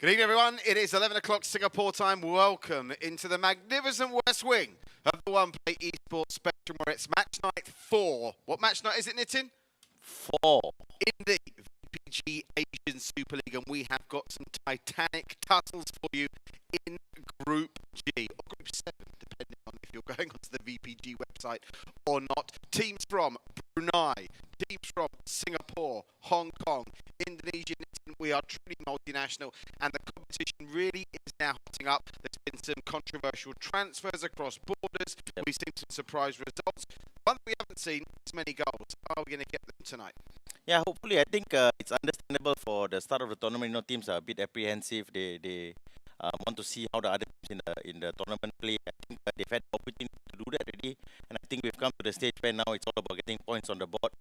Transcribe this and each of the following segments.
Good evening, everyone. It is 11 o'clock Singapore time. Welcome into the magnificent West Wing of the One Play Esports Spectrum, where it's match night 4. What match night is it, Nitin? 4. In the VPG Asian Super League, and we have got some titanic tussles for you in Group G, or Group 7, depending on if you're going onto the VPG website or not. Teams from Brunei, teams from Singapore, Hong Kong, Indonesia. We are truly multinational, and the competition really is now hotting up. There's been some controversial transfers across borders. We've seen some surprise results. One thing we haven't seen is many goals. Are we going to get them tonight? Yeah, hopefully. I think it's understandable for the start of the tournament. You know, teams are a bit apprehensive. They want to see how the other teams in the tournament play. I think they've had the opportunity to do that already, and I think we've come to the stage where now it's all about getting points on the board.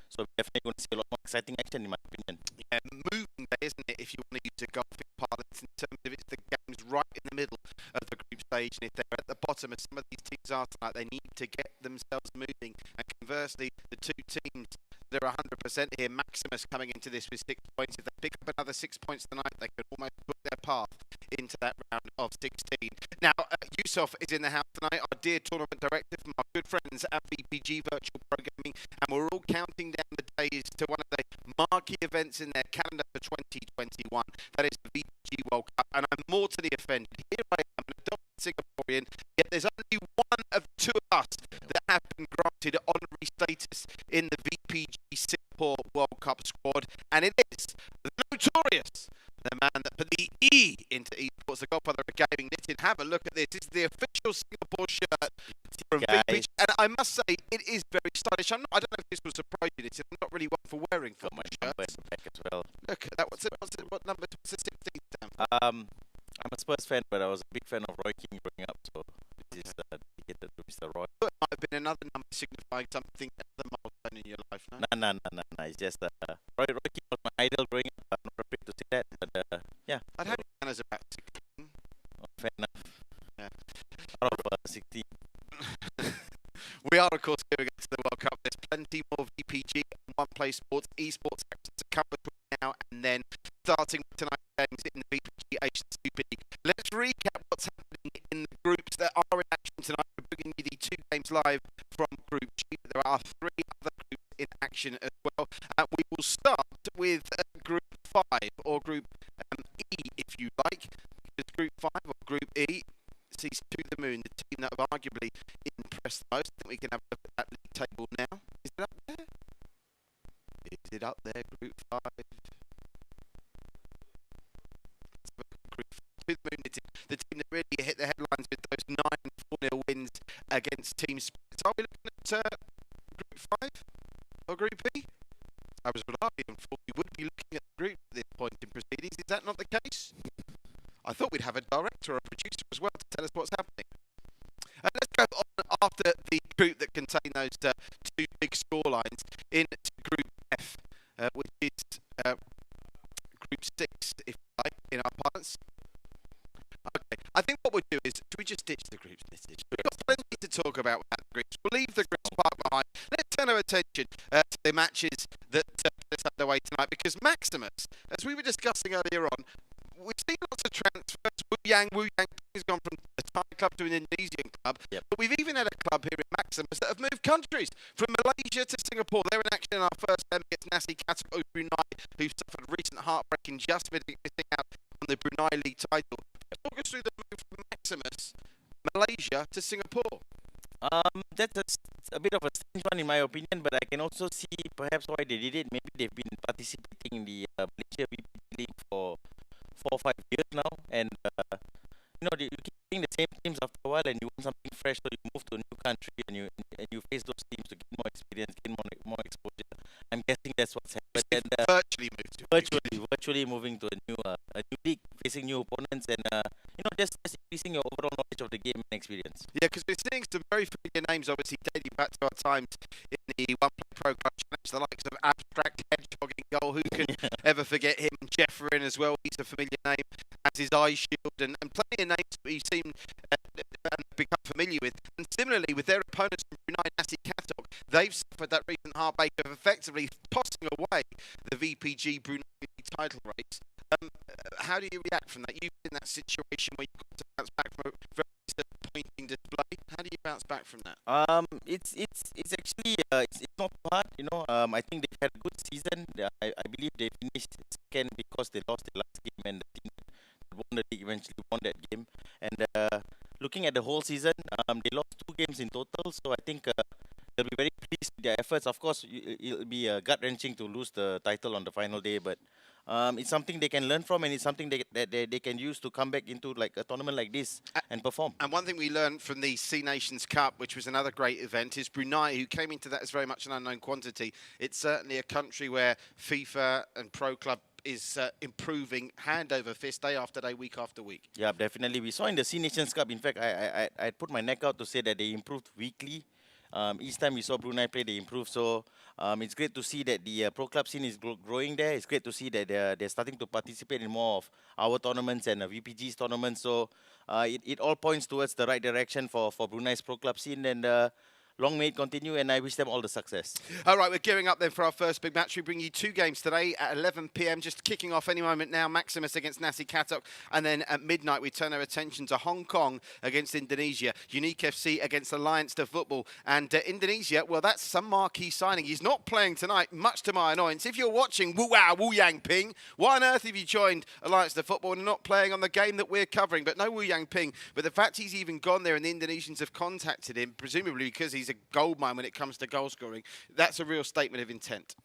So we're definitely going to see a lot more exciting action, in my opinion. Yeah, moving day, isn't it, if you want to use a golfing parlance, in terms of it's the games right in the middle of the group stage, and if they're at the bottom, as some of these teams are tonight, they need to get themselves moving. And conversely, the two teams that are 100% here, Maximusss coming into this with 6 points. If they pick up another 6 points tonight, they could almost book their path into that round of 16. Now, Yusuf is in the house tonight, our dear tournament director from our good friends at VPG Virtual Programming, and we're all counting down the days to one of the marquee events in their calendar for 2021. That is the VPG World Cup, and I'm mortally offended. Here I am, an adopted Singaporean, yet there's only one of two of us that have been granted honorary status in the VPG Singapore World Cup squad, and it is the notorious, the man that put the E into esports, the godfather of gaming. Nitin, have a look at this. This is the official Singapore shirt from VPG, and I must say it is very stylish. I don't know if this will surprise you, Nitin. I'm not really one for wearing football shirts. Back as well. Look at that. What number? What's the 16th stand for? I'm a Spurs fan, but I was a big fan of Roy King growing up, so this is dedicated to Mr. Roy. It might have been another number signifying something, another milestone in your life, no? No. It's just Roy King was my idol growing up. I'm not afraid to say that, but yeah. I'd have it as about 16. Oh, fair enough. Yeah. Out of 16. We are, of course, going to the World Cup. There's plenty more VPG and One Play Sports esports actions to come between now and then, starting with tonight's games in the VPG Asian Super League. Let's recap what's happening in the groups that are in action tonight. We're bringing you the 2 games live from Group G. There are 3 other groups in action as well. We will start with Group 5, or Group E, if you like, because Group 5 or Group E sees To The Moon, the team that have arguably impressed the most. I think we can have a look at that league table now. Is it up there? Is it up there, Group 5? Group 5. To The Moon, the team that really hit the headlines with those 9 4-0 wins against Team Spirits. Are we looking at Group 5 or Group E? I was reliably informed we would be looking at the group at this point in proceedings. Is that not the case? I thought we'd have a director or a producer as well to tell us what's happening. Let's go on after the group that contained those 2 big scorelines into Group F, which is Group 6, if you like, in our parlance. Okay, I think what we'll do is, should we just ditch the groups? We've got plenty to talk about with the groups. We'll leave the groups part behind. Let's turn our attention to the matches that get us underway tonight, because Maximusss, as we were discussing earlier on, we've seen lots of transfers. Wu Yang has gone from a Thai club to an Indonesian club. Yep. But we've even had a club here in Maximusss that have moved countries from Malaysia to Singapore. They're in action in our first game against Nasi, Katok of Brunei, who suffered a recent heartbreaking just missing out on the Brunei League title. Talk us through the move from Maximusss, Malaysia to Singapore. That's a bit of a strange one, in my opinion, but I can also see perhaps why they did it. Maybe they've been participating in the Malaysia VPG League for 4 or 5 years now, and you keep playing the same teams after a while, and you want something fresh, so you move to a new country and you face those teams to get more experience, get more exposure. I'm guessing that's what's happened. And virtually moving to a new league, facing new opponents, and just increasing your overall knowledge of the game and experience. Yeah, because we're seeing some very familiar names, obviously dating back to our times in the One Play Pro Club Challenge, the likes of Abstract Hedgehog in goal. Who can ever forget him? Jeffrin as well, he's a familiar name, as is Eye Shield, and plenty of names that we seem become familiar with. And similarly, with their opponents from Brunei, Nasi, Katok, they've suffered that recent heartbreak of effectively tossing away the VPG Brunei title race. How do you react from that? You've been in that situation where you've got to bounce back from a very disappointing display. How do you bounce back from that? It's actually it's not too hard, you know. I think they've had a good season. I believe they finished second because they lost their last game, and the team that won the league eventually won that game. And looking at the whole season, they lost 2 games in total. So I think they'll be very pleased with their efforts. Of course, it'll be gut wrenching to lose the title on the final day, but it's something they can learn from, and it's something that they can use to come back into like a tournament like this and perform. And one thing we learned from the C Nations Cup, which was another great event, is Brunei, who came into that as very much an unknown quantity. It's certainly a country where FIFA and Pro Club is improving hand over fist, day after day, week after week. Yeah, definitely. We saw in the C Nations Cup, in fact, I put my neck out to say that they improved weekly. Each time we saw Brunei play, they improved. So it's great to see that the pro club scene is growing there. It's great to see that they're starting to participate in more of our tournaments and VPG's tournaments. So it all points towards the right direction for Brunei's pro club scene. And long may it continue, and I wish them all the success. All right, we're gearing up then for our first big match. We bring you 2 games today at 11 p.m, just kicking off any moment now. Maximusss against Nasi Katok. And then at midnight, we turn our attention to Hong Kong against Indonesia. Unique FC against Allianz to Futbol. And Indonesia, well, that's some marquee signing. He's not playing tonight, much to my annoyance. If you're watching Wu Yang Ping, why on earth have you joined Allianz to Futbol and not playing on the game that we're covering? But no Wu Yang Ping. But the fact he's even gone there and the Indonesians have contacted him, presumably because he's a goldmine when it comes to goal scoring, that's a real statement of intent.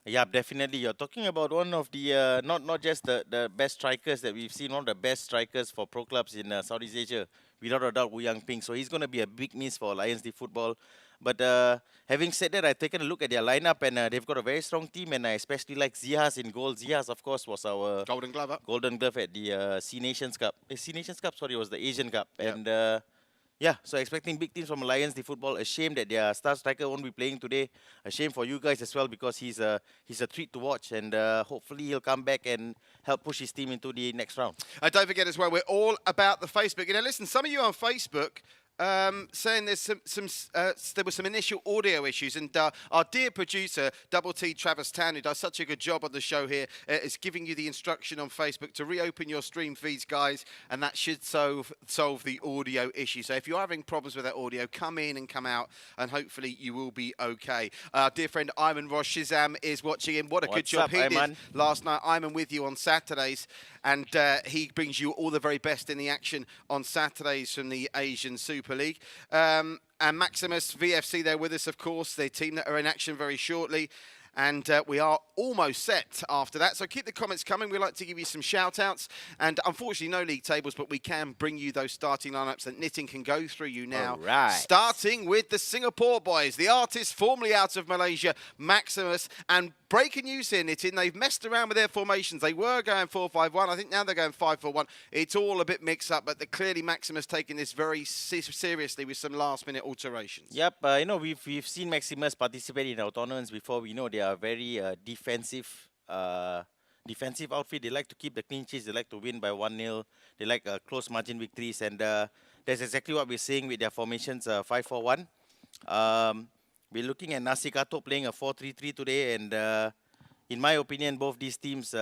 Yeah, definitely. You're talking about one of the, not just the best strikers that we've seen, one of the best strikers for pro clubs in Southeast Asia, without a doubt, Wu Yang Ping. So he's going to be a big miss for Allianz Futbol. But having said that, I've taken a look at their lineup, and they've got a very strong team, and I especially like Ziyas in goal. Ziyas, of course, was our Golden Glove at the C Nations Cup. C Nations Cup, sorry, it was the Asian Cup. Yep. And yeah, so expecting big teams from Allianz Futbol. A shame that their star striker won't be playing today. A shame for you guys as well, because he's a treat to watch, and hopefully he'll come back and help push his team into the next round. Don't forget as well, we're all about the Facebook. You know, listen, some of you on Facebook saying there's there were some initial audio issues, and our dear producer, Double T Travis Tan, who does such a good job on the show here, is giving you the instruction on Facebook to reopen your stream feeds, guys, and that should solve the audio issue. So if you're having problems with that audio, come in and come out, and hopefully you will be okay. Our dear friend Ayman Rosh Shizam is watching in. What a good job he did last night. Ayman with you on Saturdays, and he brings you all the very best in the action on Saturdays from the Asian Super League. And Maximusss VFC, they're with us, of course, the team that are in action very shortly. And we are almost set after that. So keep the comments coming. We'd like to give you some shout-outs. And unfortunately, no league tables, but we can bring you those starting lineups that Knitting can go through you now. All right. Starting with the Singapore boys, the artists formerly out of Malaysia, Maximusss. And breaking news here, Knitting, they've messed around with their formations. They were going 4-5-1. I think now they're going 5-4-1. It's all a bit mixed up, but clearly Maximusss taking this very seriously with some last-minute alterations. Yep, you know, we've seen Maximusss participate in our tournaments before. We know they are very defensive outfit. They like to keep the clean sheets. They like to win by 1-0. They like close margin victories, and that's exactly what we're seeing with their formations 5-4-1. We're looking at Nasi Katok playing a 4-3-3 today, and in my opinion, both these teams, you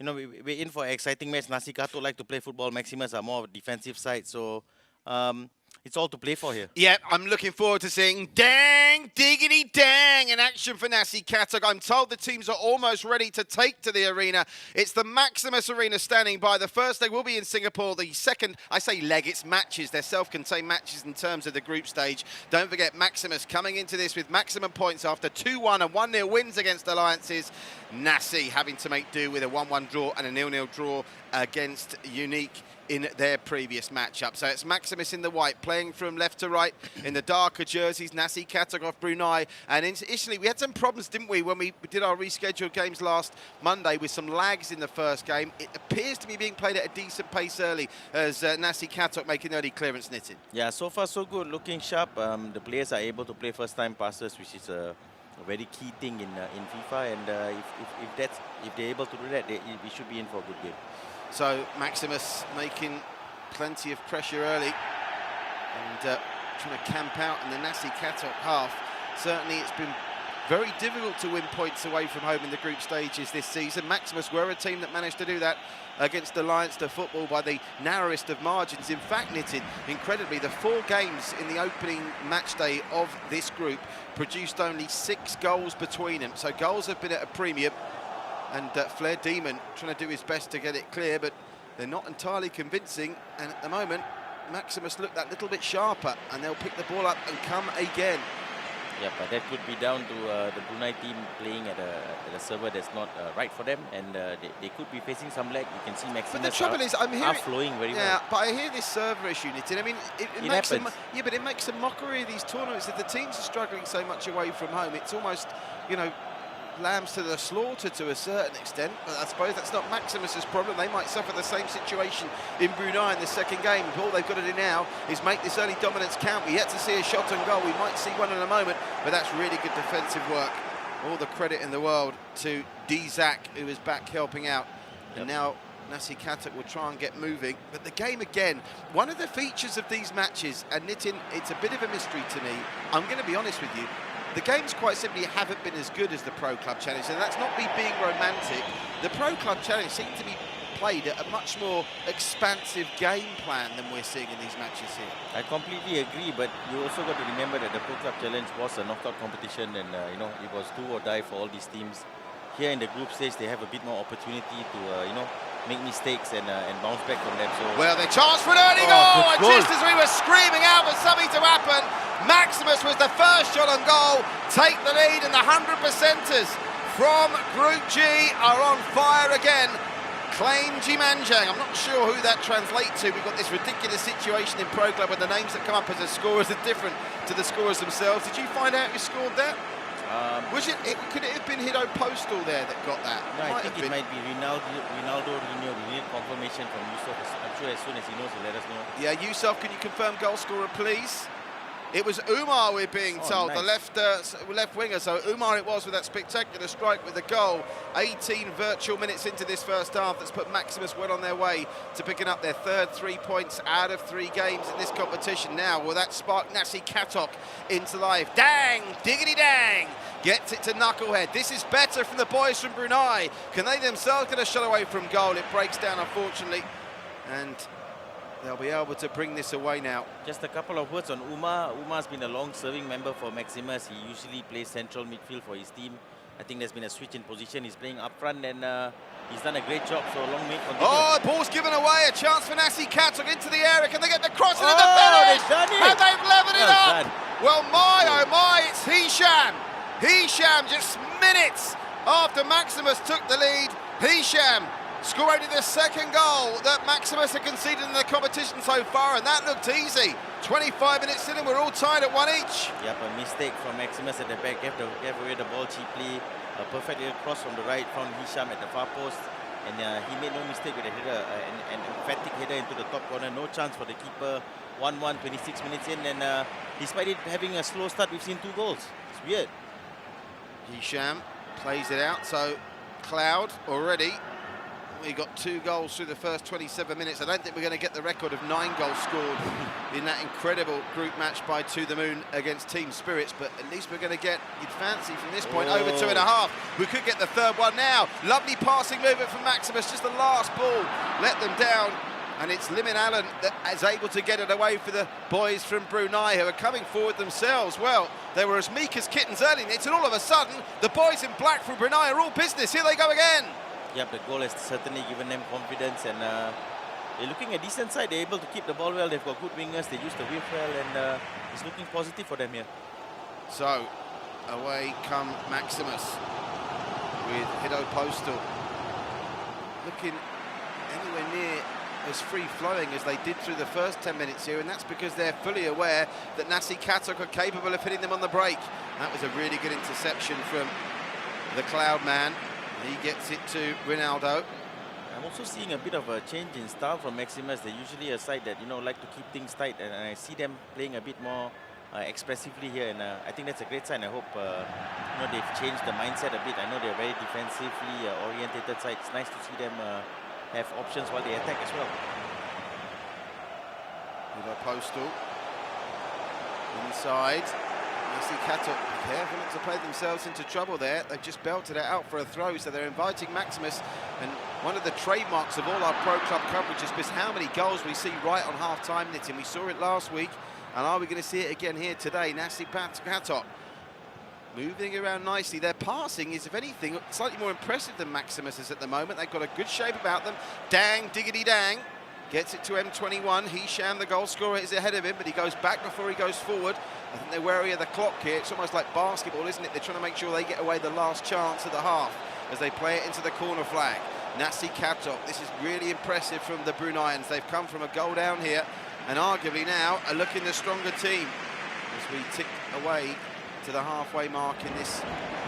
know, we're in for an exciting match. Nasi Katok like to play football. Maximusss are more of a defensive side, so it's all to play for here. Yeah, I'm looking forward to seeing dang, diggity dang in action for Nasi Katok. I'm told the teams are almost ready to take to the arena. It's the Maximusss Arena standing by. The first leg will be in Singapore. The second, I say leg, it's matches. They're self-contained matches in terms of the group stage. Don't forget, Maximusss coming into this with maximum points after 2-1 and 1-0 wins against Alliances. Nasi having to make do with a 1-1 draw and a 0-0 draw against Unique in their previous matchup. So it's Maximusss in the white, playing from left to right. In the darker jerseys, Nasi Katok of Brunei. And initially, we had some problems, didn't we, when we did our rescheduled games last Monday with some lags in the first game. It appears to be being played at a decent pace early as Nasi Katok making early clearance, Knitting. Yeah, so far so good, looking sharp. The players are able to play first-time passes, which is a very key thing in FIFA. And if they're able to do that, we should be in for a good game. So Maximusss making plenty of pressure early and trying to camp out in the Nasi Katok half. Certainly it's been very difficult to win points away from home in the group stages this season. Maximusss were a team that managed to do that against Allianz to Futbol by the narrowest of margins. In fact, Nitin, incredibly, the 4 games in the opening match day of this group produced only 6 goals between them. So goals have been at a premium, and Flair Demon trying to do his best to get it clear, but they're not entirely convincing. And at the moment, Maximusss look that little bit sharper, and they'll pick the ball up and come again. Yeah, but that could be down to the Brunei team playing at a server that's not right for them, and they could be facing some lag. You can see Maximusss but the trouble is, I'm hearing, flowing very well. Yeah, but I hear this server issue, Nitin. I mean, it makes yeah, but it makes a mockery of these tournaments. If the teams are struggling so much away from home, it's almost, you know, lambs to the slaughter to a certain extent. But I suppose that's not Maximuss's problem. They might suffer the same situation in Brunei in the second game. All they've got to do now is make this early dominance count. We yet to see a shot on goal. We might see one in a moment, but that's really good defensive work. All the credit in the world to Zach, who is back helping out. And now Nasi Katok will try and get moving. But the game again, one of the features of these matches, and Nitin, it's a bit of a mystery to me. I'm going to be honest with you. The games quite simply haven't been as good as the Pro Club Challenge, and that's not me being romantic. The Pro Club Challenge seemed to be played at a much more expansive game plan than we're seeing in these matches here. I completely agree, but you also got to remember that the Pro Club Challenge was a knockout competition, and you know, it was do or die for all these teams. Here in the group stage, they have a bit more opportunity to you know, make mistakes and bounce back from them. So well, the chance for an early goal, and just as we were screaming out for something to happen, Maximusss was the first shot on goal, take the lead, and the 100%ers from Group G are on fire again. Claim Jimanjang. I'm not sure who that translates to. We've got this ridiculous situation in Pro Club where the names that come up as the scorers are different to the scorers themselves. Did you find out who scored that? Could it have been Hiddo Postal there that got that? No, I think it might be Ronaldo Rino. We need confirmation from Yusuf. I'm sure as soon as he knows, he'll let us know. Yeah, Yusuf, can you confirm goal scorer, please? It was Umar, we're being told, nice. the left winger. So Umar it was with that spectacular strike with the goal. 18 virtual minutes into this first half. That's put Maximusss well on their way to picking up their third 3 points out of 3 games in this competition. Now, will that spark Nasi Katok into life? Dang! Diggity dang! Gets it to Knucklehead. This is better from the boys from Brunei. Can they themselves get a shot away from goal? It breaks down, unfortunately. And they'll be able to bring this away now. Just a couple of words on Umar. Umar's been a long-serving member for Maximusss. He usually plays central midfield for his team. I think there's been a switch in position. He's playing up front, and he's done a great job. So long may continue. Oh, ball's given away. A chance for Nasi Katok into the area. Can they get the cross into the finish? And they've levered it up. Well, my, oh my, it's Hisham. Hisham, just minutes after Maximusss took the lead. Hisham scoring the second goal that Maximusss have conceded in the competition so far, and that looked easy. 25 minutes in and we're all tied at 1 each. Yep, a mistake from Maximusss at the back, gave away the ball cheaply. A perfect little cross from the right, found Hisham at the far post, and he made no mistake with a header, an emphatic header into the top corner. No chance for the keeper. 1-1, 26 minutes in, and despite it having a slow start, we've seen 2 goals. It's weird. Hisham plays it out, so Cloud already. We got 2 goals through the first 27 minutes. I don't think we're going to get the record of 9 goals scored in that incredible group match by To The Moon against Team Spirits, but at least we're going to get, you'd fancy from this point, over 2.5. We could get the third one now. Lovely passing movement from Maximusss, just the last ball let them down, and it's Limin Allen that is able to get it away for the boys from Brunei, who are coming forward themselves. Well, they were as meek as kittens early, and all of a sudden, the boys in black from Brunei are all business. Here they go again. Yep, the goal has certainly given them confidence, and they're looking a decent side. They're able to keep the ball well. They've got good wingers. They use the whip well, and it's looking positive for them here. So, away come Maximusss with Hiddo Postal. Looking anywhere near as free-flowing as they did through the first 10 minutes here, and that's because they're fully aware that Nasi Katok are capable of hitting them on the break. That was a really good interception from the Cloud man. He gets it to Ronaldo. I'm also seeing a bit of a change in style from Maximusss. They're usually a side that, you know, like to keep things tight, and I see them playing a bit more expressively here, and I think that's a great sign. I hope you know, they've changed the mindset a bit. I know they're very defensively orientated side. It's nice to see them have options while they attack as well. Hiddo Postal inside. Nasi Katok, careful not to play themselves into trouble there. They've just belted it out for a throw, so they're inviting Maximusss. And one of the trademarks of all our Pro Club coverage is just how many goals we see right on half-time, Nitin. We saw it last week, and are we going to see it again here today? Nasi Katok moving around nicely. Their passing is, if anything, slightly more impressive than Maximuss's at the moment. They've got a good shape about them. Dang, diggity dang. Gets it to M21. Hisham, the goal scorer, is ahead of him, but he goes back before he goes forward. I think they're wary of the clock here. It's almost like basketball, isn't it? They're trying to make sure they get away the last chance of the half as they play it into the corner flag. Nasi Katok, this is really impressive from the Bruneians. They've come from a goal down here and arguably now are looking the stronger team as we tick away to the halfway mark in this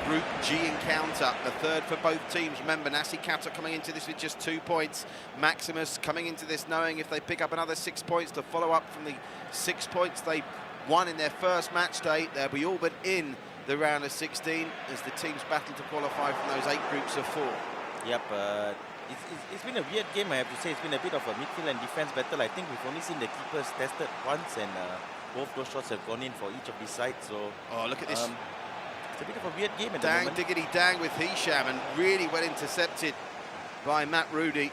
Group G encounter, the third for both teams. Remember, Nasi Katok coming into this with just 2 points. Maximusss coming into this knowing if they pick up another 6 points to follow up from the 6 points they won in their first match day, they'll be all but in the round of 16 as the teams battle to qualify from those 8 groups of 4. Yep, it's been a weird game, I have to say. It's been a bit of a midfield and defense battle. I think we've only seen the keepers tested once, and both those shots have gone in for each of these sides. So, oh, look at this. It's a bit of a weird game at the Dang, moment. diggity dang with Hisham, and really well intercepted by Matt Rudy.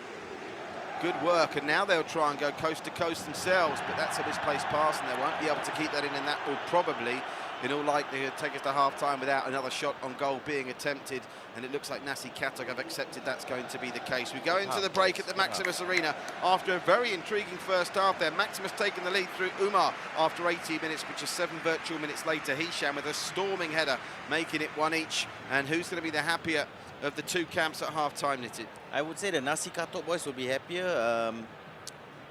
Good work, and now they'll try and go coast to coast themselves, but that's a misplaced pass, and they won't be able to keep that in, and that will probably, in all likelihood, take us to half-time without another shot on goal being attempted, and it looks like Nasi Katok have accepted that's going to be the case. We go into the break at the Maximusss Arena after a very intriguing first half there. Maximusss taking the lead through Umar after 80 minutes, which is 7 virtual minutes later. Hisham with a storming header, making it 1 each, and who's going to be the happier of the two camps at half-time, Nitin? I would say the Nasi Katok boys will be happier.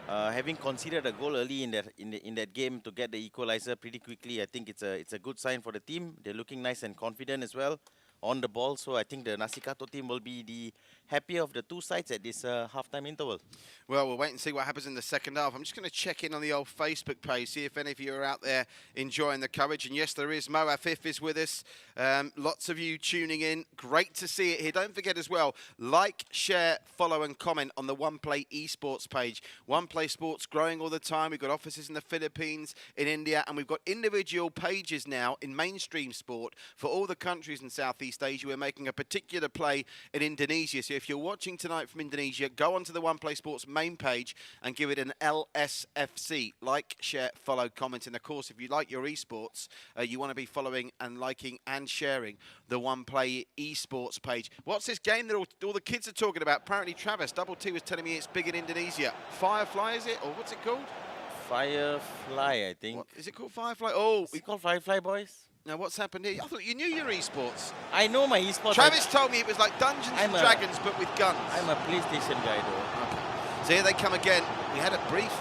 Having conceded a goal early in that game to get the equalizer pretty quickly, I think it's a good sign for the team. They're looking nice and confident as well on the ball. So I think the Nasi Katok team will be the happier of the two sides at this half-time interval. Well, we'll wait and see what happens in the second half. I'm just going to check in on the old Facebook page, see if any of you are out there enjoying the coverage. And yes, there is. Mo Afif is with us. Lots of you tuning in. Great to see it here. Don't forget as well, like, share, follow and comment on the OnePlay esports page. OnePlay Sports growing all the time. We've got offices in the Philippines, in India, and we've got individual pages now in mainstream sport for all the countries in Southeast Asia. We're making a particular play in Indonesia. So if you're watching tonight from Indonesia, go onto the OnePlay Sports main page and give it an LSFC. Like, share, follow, comment. And of course, if you like your esports, you want to be following and liking and sharing the OnePlay esports page. What's this game that all the kids are talking about? Apparently, Travis, Double T was telling me it's big in Indonesia. Firefly, is it? Or what's it called? Firefly, I think. What, is it called Firefly? Oh, it's called Firefly, boys. Now, what's happened here? I thought you knew your esports. I know my esports. Travis told me it was like Dungeons and Dragons, but with guns. I'm a PlayStation guy, though. Okay. So here they come again. We had a brief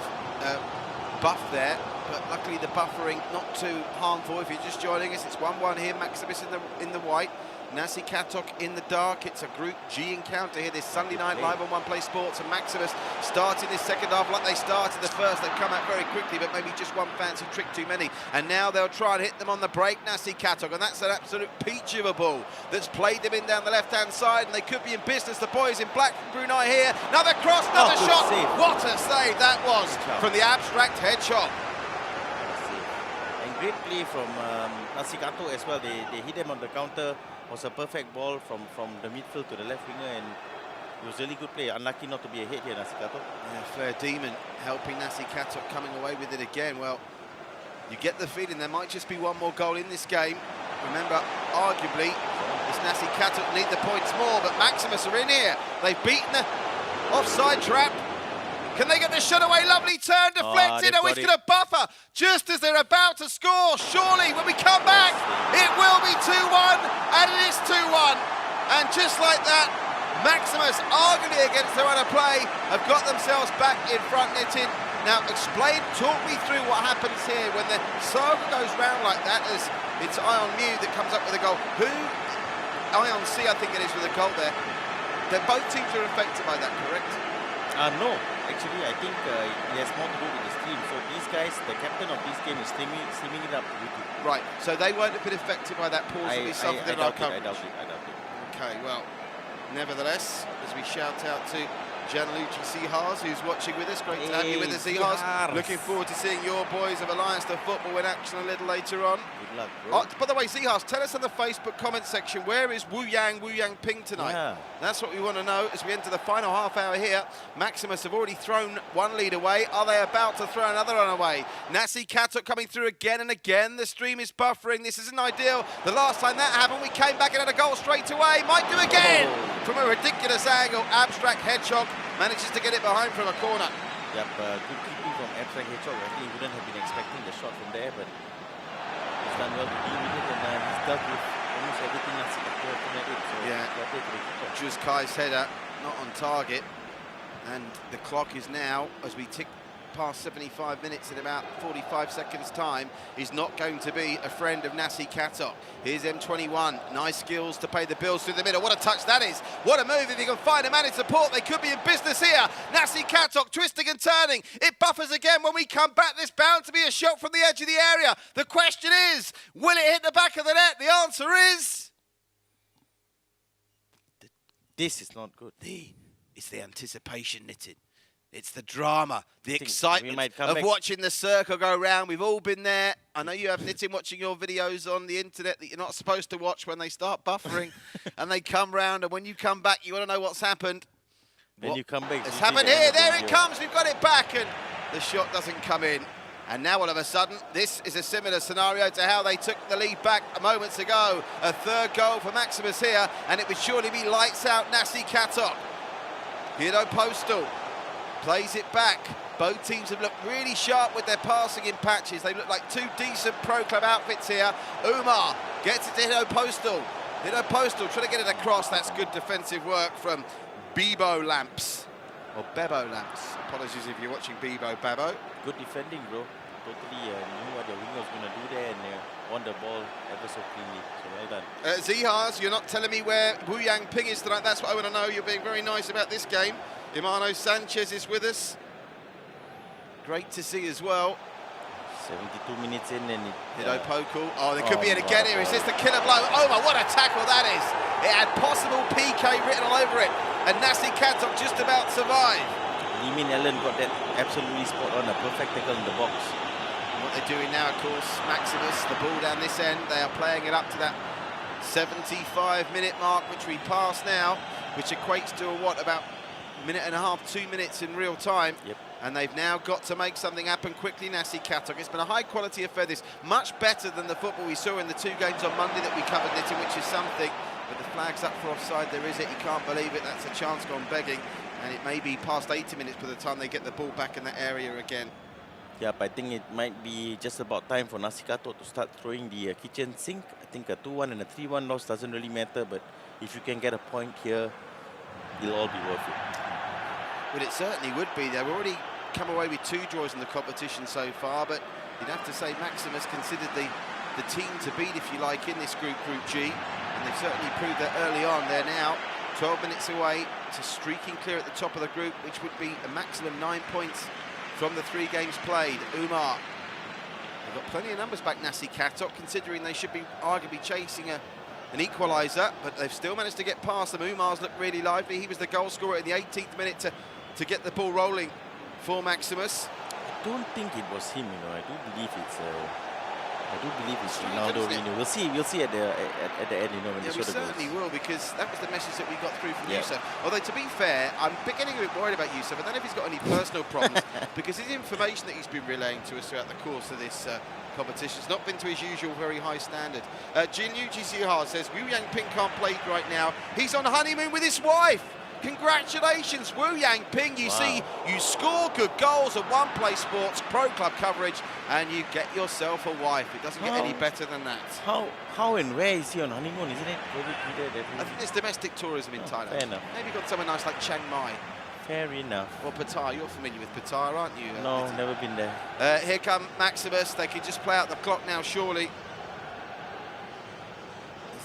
buff there, but luckily the buffering not too harmful. If you're just joining us, it's 1-1 here. Maximusss in the white. Nasi Katok in the dark. It's a Group G encounter here this Sunday night live on OnePlay Sports, and Maximusss starting this second half like they started the first. They've come out very quickly, but maybe just one fancy trick too many. And now they'll try and hit them on the break, Nasi Katok, and that's an absolute peach of a ball that's played them in down the left-hand side, and they could be in business. The boys in black from Brunei here. Another cross, another shot. Save. What a save that was from the abstract head shot. And great play from Nasi Katok as well. They hit them on the counter. Was a perfect ball from the midfield to the left winger, and it was really good play. Unlucky not to be a hit here, Nasi Katok. Yeah, Flair Demon helping Nasi Katok coming away with it again. Well, you get the feeling there might just be one more goal in this game. Remember, arguably, this Nasi Katok need the points more, but Maximusss are in here. They've beaten the offside trap. Can they get the shot away? Lovely turn, deflected. Oh, it's going to buffer just as they're about to score. Surely, when we come back, it will be 2-1, and it is 2-1. And just like that, Maximusss, arguably against their other play, have got themselves back in front, Nitin. Now, talk me through what happens here when the saga goes round like that, as it's Ion Mew that comes up with a goal. Ion C, I think it is, with a goal there. Both teams are affected by that, correct? No, actually, I think it has more to do with the stream. So these guys, the captain of this game is streaming it up to YouTube. Right, so they won't have been affected by that pause that we suffered in our coverage. I doubt it. Okay, well, nevertheless, as we shout out to Gianluigi Seahars, who's watching with us. Great to have you with us, Seahars. Looking forward to seeing your boys of Allianz to Futbol in action a little later on. Good luck, bro. By the way, Seahars, tell us in the Facebook comment section, where is Wu Yang Ping tonight? Yeah. That's what we want to know as we enter the final half hour here. Maximusss have already thrown one lead away. Are they about to throw another one away? Nasi, Katok coming through again and again. The stream is buffering. This isn't ideal. The last time that happened, we came back and had a goal straight away. Might do again from a ridiculous angle. Abstract Hedgehog manages to get it behind from a corner. Yep, good keeping from Abstract Hedgehog. I think he wouldn't have been expecting the shot from there, but he's done well to deal with it, and he's dealt with almost everything Nasi could have come at it. So yeah, Just Kai's header, not on target, and the clock is now, as we tick past 75 minutes in about 45 seconds time, is not going to be a friend of Nasi Katok. Here's M21, nice skills to pay the bills through the middle. What a touch that is. What a move. If he can find a man in support, they could be in business here. Nasi Katok twisting and turning. It buffers again. When we come back, there's bound to be a shot from the edge of the area. The question is, will it hit the back of the net? The answer is... This is not good. It's the anticipation, Nitin. It's the drama, the excitement of watching the circle go round. We've all been there. I know you have, Nitin, watching your videos on the internet that you're not supposed to watch when they start buffering and they come round, and when you come back, you want to know what's happened. Then you come back. It's happened here. There it comes. We've got it back, and the shot doesn't come in. And now, all of a sudden, this is a similar scenario to how they took the lead back moments ago. A third goal for Maximusss here, and it would surely be lights out Nasi Katok. Hiro Postal plays it back. Both teams have looked really sharp with their passing in patches. They look like two decent pro club outfits here. Umar gets it to Hiro Postal. Hiro Postal trying to get it across. That's good defensive work from Bebo Lamps. Or Bebo Lamps. Apologies if you're watching Bebo Bebo. Good defending, bro. Totally knew what the winger was going to do there, and won the ball ever so cleanly. So well done. Zihars, you're not telling me where Wu Yang Ping is tonight. That's what I want to know. You're being very nice about this game. Imano Sanchez is with us. Great to see as well. 72 minutes in, and Hiro Pokal. Oh, there could be it again here. Is this the killer blow? Oh, what a tackle that is. It had possible PK written all over it. And Nasi Katok just about survived. Limin Allen got that absolutely spot on, a perfect tackle in the box. And what they're doing now, of course, Maximusss, the ball down this end, they are playing it up to that 75-minute mark, which we pass now, which equates to about a minute and a half, 2 minutes in real time. Yep. And they've now got to make something happen quickly, Nasi Katok. It's been a high-quality affair, this. Much better than the football we saw in the 2 games on Monday that we covered, Nitin, which is something. But the flag's up for offside. There is it. You can't believe it. That's a chance gone begging. And it may be past 80 minutes by the time they get the ball back in that area again. Yep, I think it might be just about time for Nasi Katok to start throwing the kitchen sink. I think a 2-1 and a 3-1 loss doesn't really matter, but if you can get a point here, it'll all be worth it. Well, it certainly would be. They've already come away with 2 draws in the competition so far, but you'd have to say Maximusss considered the team to beat, if you like, in this Group G, and they've certainly proved that early on. They're now 12 minutes away to streaking clear at the top of the group, which would be a maximum 9 points from the 3 games played. Umar, they've got plenty of numbers back, Nasi Katok, considering they should be arguably chasing an equaliser, but they've still managed to get past them. Umar's looked really lively. He was the goal scorer in the 18th minute to get the ball rolling for Maximusss. I don't think it was him, you know. I do believe it's Ronaldo. You know, we'll see at the end, you know, when the show goes. We certainly will, because that was the message that we got through from Yusuf. Although, to be fair, I'm getting a bit worried about Yusuf. I don't know if he's got any personal problems, because his information that he's been relaying to us throughout the course of this competition has not been to his usual very high standard. Gianluigi Seahars says Wu Yang Ping can't play right now. He's on honeymoon with his wife. Congratulations, Wu Yang Ping. You see, you score good goals at One Play Sports Pro Club coverage, and you get yourself a wife. It doesn't get any better than that. How and where is he on honeymoon, isn't it? I think there's domestic tourism in Thailand. Fair enough. Maybe got somewhere nice like Chiang Mai. Fair enough. Or Pattaya. You're familiar with Pattaya, aren't you? No, never been there. Here come Maximusss. They can just play out the clock now, surely.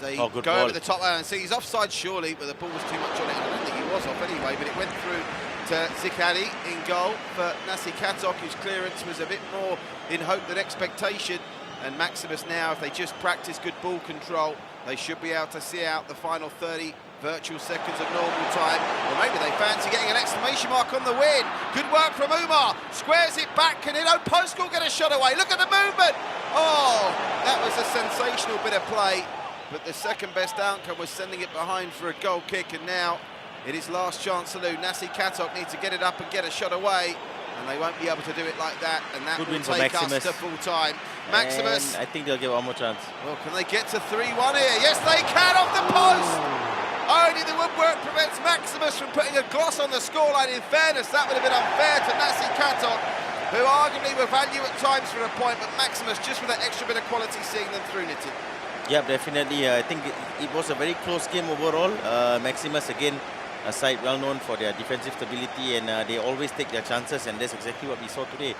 They go over the top there and see he's offside, surely, but the ball was too much on it. I don't think he was off anyway, but it went through to Zikari in goal for Nasi Katok, whose clearance was a bit more in hope than expectation. And Maximusss now, if they just practice good ball control, they should be able to see out the final 30, virtual seconds of normal time. Or maybe they fancy getting an exclamation mark on the win. Good work from Umar. Squares it back. Can Postal get a shot away? Look at the movement. Oh, that was a sensational bit of play. But the second best outcome was sending it behind for a goal kick. And now it is last chance saloon. Nasi Katok need to get it up and get a shot away. And they won't be able to do it like that. And that will take us to full time. Maximusss. I think they'll get one more chance. Well, can they get to 3-1 here? Yes, they can, off the post. Only the woodwork prevents Maximusss from putting a gloss on the scoreline. In fairness, that would have been unfair to Nasi Katok, who arguably were value at times for a point, but Maximusss just with that extra bit of quality seeing them through, Nitin. Yeah, definitely. I think it was a very close game overall. Maximusss, again, a side well known for their defensive stability, and they always take their chances, and that's exactly what we saw today.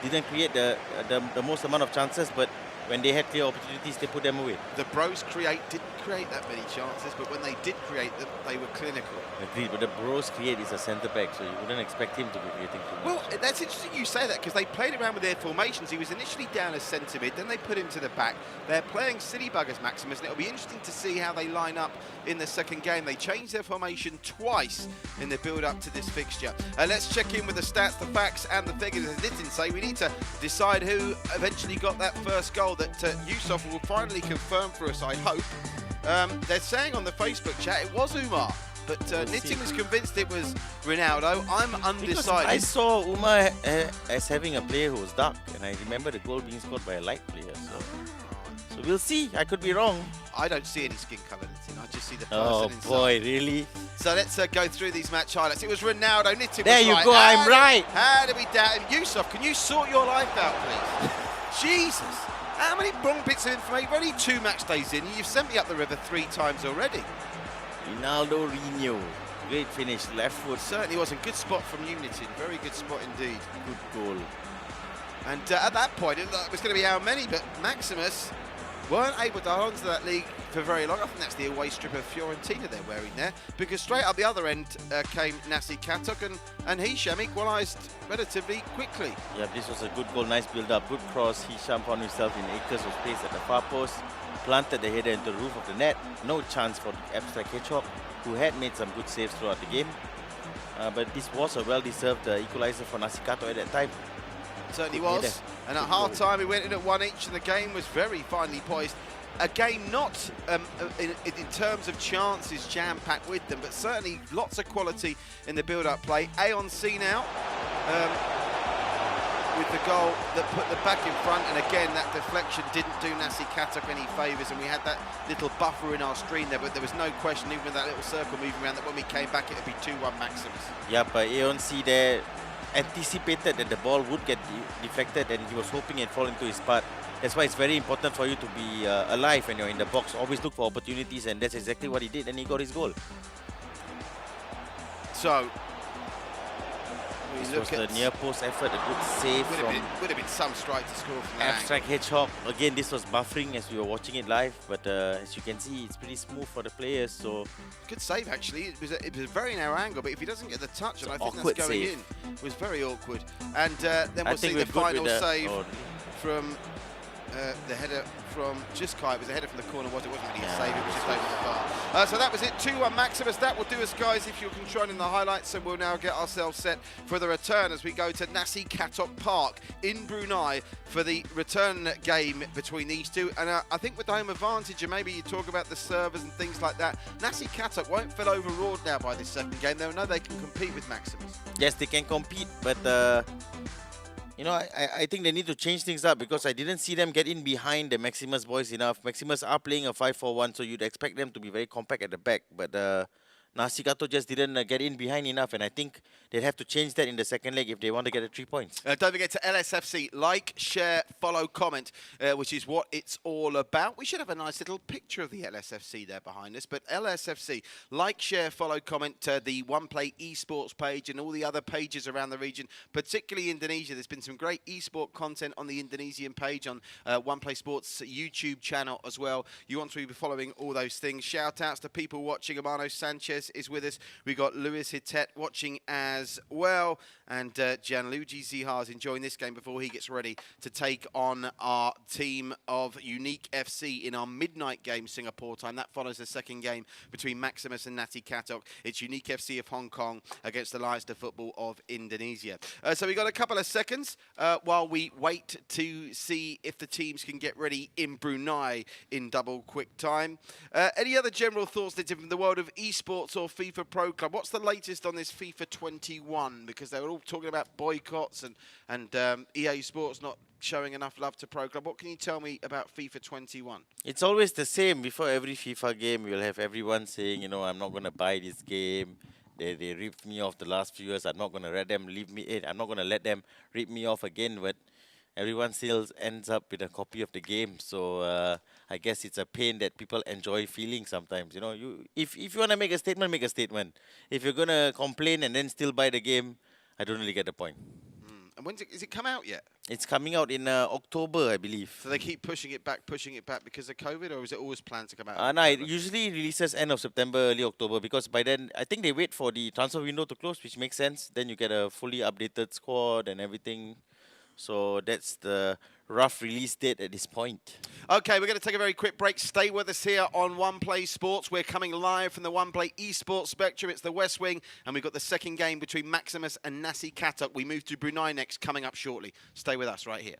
Didn't create the most amount of chances, but when they had clear opportunities, they put them away. The Bros didn't create that many chances, but when they did create them, they were clinical. Agreed, but the Bros create is a centre back, so you wouldn't expect him to be creating too much. Well, that's interesting you say that, because they played around with their formations. He was initially down as centre mid, then they put him to the back. They're playing City Buggers Maximusss, and it'll be interesting to see how they line up in the second game. They changed their formation twice in the build-up to this fixture. Let's check in with the stats, the facts, and the figures. As Nitin say, we need to decide who eventually got that first goal that Yusuf will finally confirm for us, I hope. They're saying on the Facebook chat it was Umar, but Nitin was convinced it was Ronaldo. I'm undecided. Because I saw Umar as having a player who was dark, and I remember the goal being scored by a light player. So we'll see. I could be wrong. I don't see any skin colour, Nitin. I just see the person Oh inside. boy, really? So let's go through these match highlights. It was Ronaldo. Nitin There was you right. go, I'm right. How did we doubt him? Yusuf, can you sort your life out, please? Jesus. How many wrong bits of information? We're only 2 match days in, and you've sent me up the river 3 times already. Ronaldo Rino. Great finish, left foot. Certainly wasn't. Good spot from you, Nitin. Very good spot indeed. Good goal. And at that point, it was going to be how many, but Maximusss weren't able to hold on to that league for very long. I think that's the away strip of Fiorentina they're wearing there, because straight up the other end came Nasi Katok, and Hisham equalised relatively quickly. Yeah, this was a good goal, nice build-up, good cross. Hisham found himself in acres of space at the far post, planted the header into the roof of the net. No chance for the abstract hedgehog, who had made some good saves throughout the game. But this was a well-deserved equaliser for Nasi Katok at that time. Certainly was. And at half-time, we went in at 1 each, and the game was very finely poised. A game not, in terms of chances, jam-packed with them, but certainly lots of quality in the build-up play. A on C now, with the goal that put the back in front, and again, that deflection didn't do Nasi Katok any favours, and we had that little buffer in our screen there, but there was no question, even with that little circle moving around, that when we came back, it would be 2-1 Maximusss. Yeah, but Aeon C there anticipated that the ball would get deflected, and he was hoping it fall into his path. That's why it's very important for you to be alive when you're in the box. Always look for opportunities, and that's exactly what he did, and he got his goal. So, this was the near post effort, a good save would have been some strike to score from abstract hedgehog. Again, this was buffering as we were watching it live, but as you can see, it's pretty smooth for the players. So good save actually. It was a very narrow angle, but if he doesn't get the touch, and I think that's going in, it was very awkward. And then we'll see the final save from the header from Jiskai. It was a header from the corner, was it? Wasn't really a save, it was just over the bar. So that was it, 2-1 Maximusss. That will do us, guys, if you're controlling the highlights. So we'll now get ourselves set for the return as we go to Nasi Katok Park in Brunei for the return game between these two. And I think with the home advantage, and maybe you talk about the servers and things like that, Nasi Katok won't feel overawed now by this second game. They'll know they can compete with Maximusss. Yes, they can compete, but you know, I think they need to change things up, because I didn't see them get in behind the Maximusss boys enough. Maximusss are playing a 5-4-1, so you'd expect them to be very compact at the back. But Nasi Katok just didn't get in behind enough, and I think they'd have to change that in the second leg if they want to get the 3 points. Don't forget to LSFC, like, share, follow, comment, which is what it's all about. We should have a nice little picture of the LSFC there behind us, but LSFC, like, share, follow, comment the OnePlay esports page and all the other pages around the region, particularly Indonesia. There's been some great esport content on the Indonesian page on OnePlay Sports YouTube channel as well. You want to be following all those things. Shout outs to people watching: Amano Sanchez, Maximusss is with us. We've got Lewis Hitet watching as well. And Gianluigi Zihar is enjoying this game before he gets ready to take on our team of Unique FC in our midnight game Singapore time. That follows the second game between Maximusss and Nasi Katok. It's Unique FC of Hong Kong against Allianz Futbol of Indonesia. So we've got a couple of seconds while we wait to see if the teams can get ready in Brunei in double quick time. Any other general thoughts that in the world of esports or FIFA Pro Club? What's the latest on this FIFA 21? Because they were all talking about boycotts and EA Sports not showing enough love to Pro Club. What can you tell me about FIFA 21? It's always the same. Before every FIFA game, you'll have everyone saying, you know, I'm not going to buy this game. They ripped me off the last few years. I'm not going to let them leave me in. I'm not going to let them rip me off again. But everyone still ends up with a copy of the game. So I guess it's a pain that people enjoy feeling sometimes. You know, if you want to make a statement, make a statement. If you're going to complain and then still buy the game, I don't really get the point. And is it come out yet? It's coming out in October, I believe. So they keep pushing it back because of COVID, or is it always planned to come out? No, it usually releases end of September, early October, because by then, I think they wait for the transfer window to close, which makes sense. Then you get a fully updated squad and everything. So that's the rough release date at this point. Okay, we're going to take a very quick break. Stay with us here on One Play Sports. We're coming live from the One Play Esports Spectrum. It's the West Wing, and we've got the second game between Maximusss and Nasi Katok. We move to Brunei next, coming up shortly. Stay with us right here.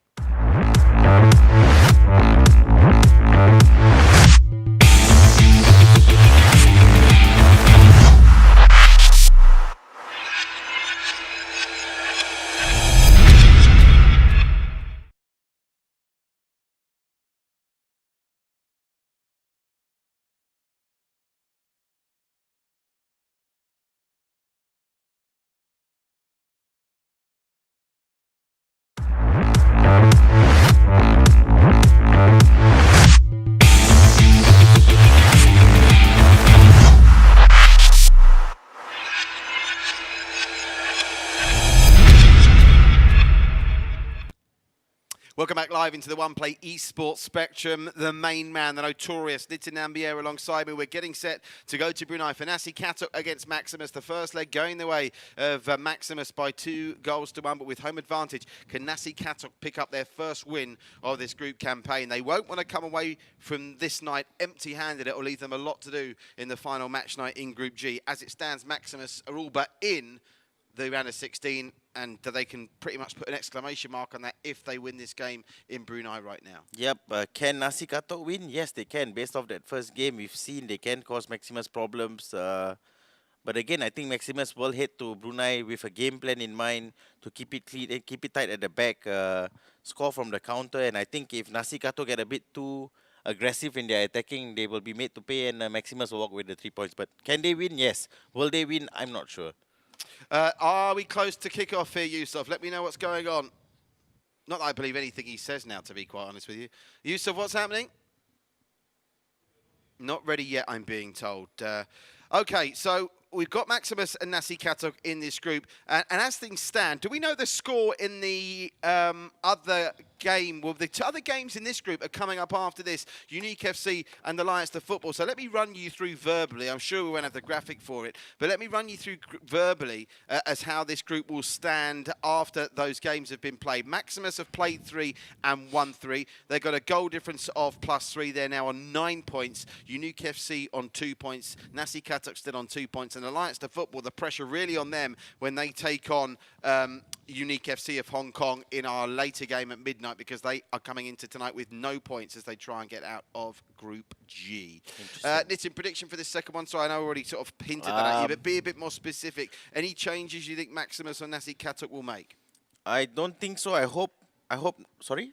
Welcome back live into the One Play Esports Spectrum. The main man, the notorious Nitin Nambiar alongside me. We're getting set to go to Brunei for Nasi Katok against Maximusss. The first leg going the way of Maximusss by 2-1, but with home advantage. Can Nasi Katok pick up their first win of this group campaign? They won't want to come away from this night empty-handed. It will leave them a lot to do in the final match night in Group G. As it stands, Maximusss are all but in the round of 16, and they can pretty much put an exclamation mark on that if they win this game in Brunei right now. Yep, can Nasi Katok win? Yes, they can. Based off that first game, we've seen they can cause Maximusss problems. But again, I think Maximusss will head to Brunei with a game plan in mind to keep it clean and keep it tight at the back, score from the counter. And I think if Nasi Katok get a bit too aggressive in their attacking, they will be made to pay, and Maximusss will walk with the 3 points. But can they win? Yes. Will they win? I'm not sure. Are we close to kick-off here, Yusuf? Let me know what's going on. Not that I believe anything he says now, to be quite honest with you. Yusuf, what's happening? Not ready yet, I'm being told. Okay, so we've got Maximusss and Nasi Katok in this group. And as things stand, do we know the score in the other game? Well, the other games in this group are coming up after this. Unique FC and Allianz Futbol. So let me run you through verbally. I'm sure we won't have the graphic for it. But let me run you through verbally as how this group will stand after those games have been played. Maximusss have played 3 and won 3. They've got a goal difference of +3. They're now on 9 points. Unique FC on 2 points. Nasi Katok still on 2 points. And Allianz Futbol, the pressure really on them when they take on Unique FC of Hong Kong in our later game at midnight, because they are coming into tonight with no points as they try and get out of Group G. Nitin, prediction for this second one? So I know I already sort of hinted that at you, but be a bit more specific. Any changes you think Maximusss or Nasi Katok will make? I don't think so. I hope. Sorry?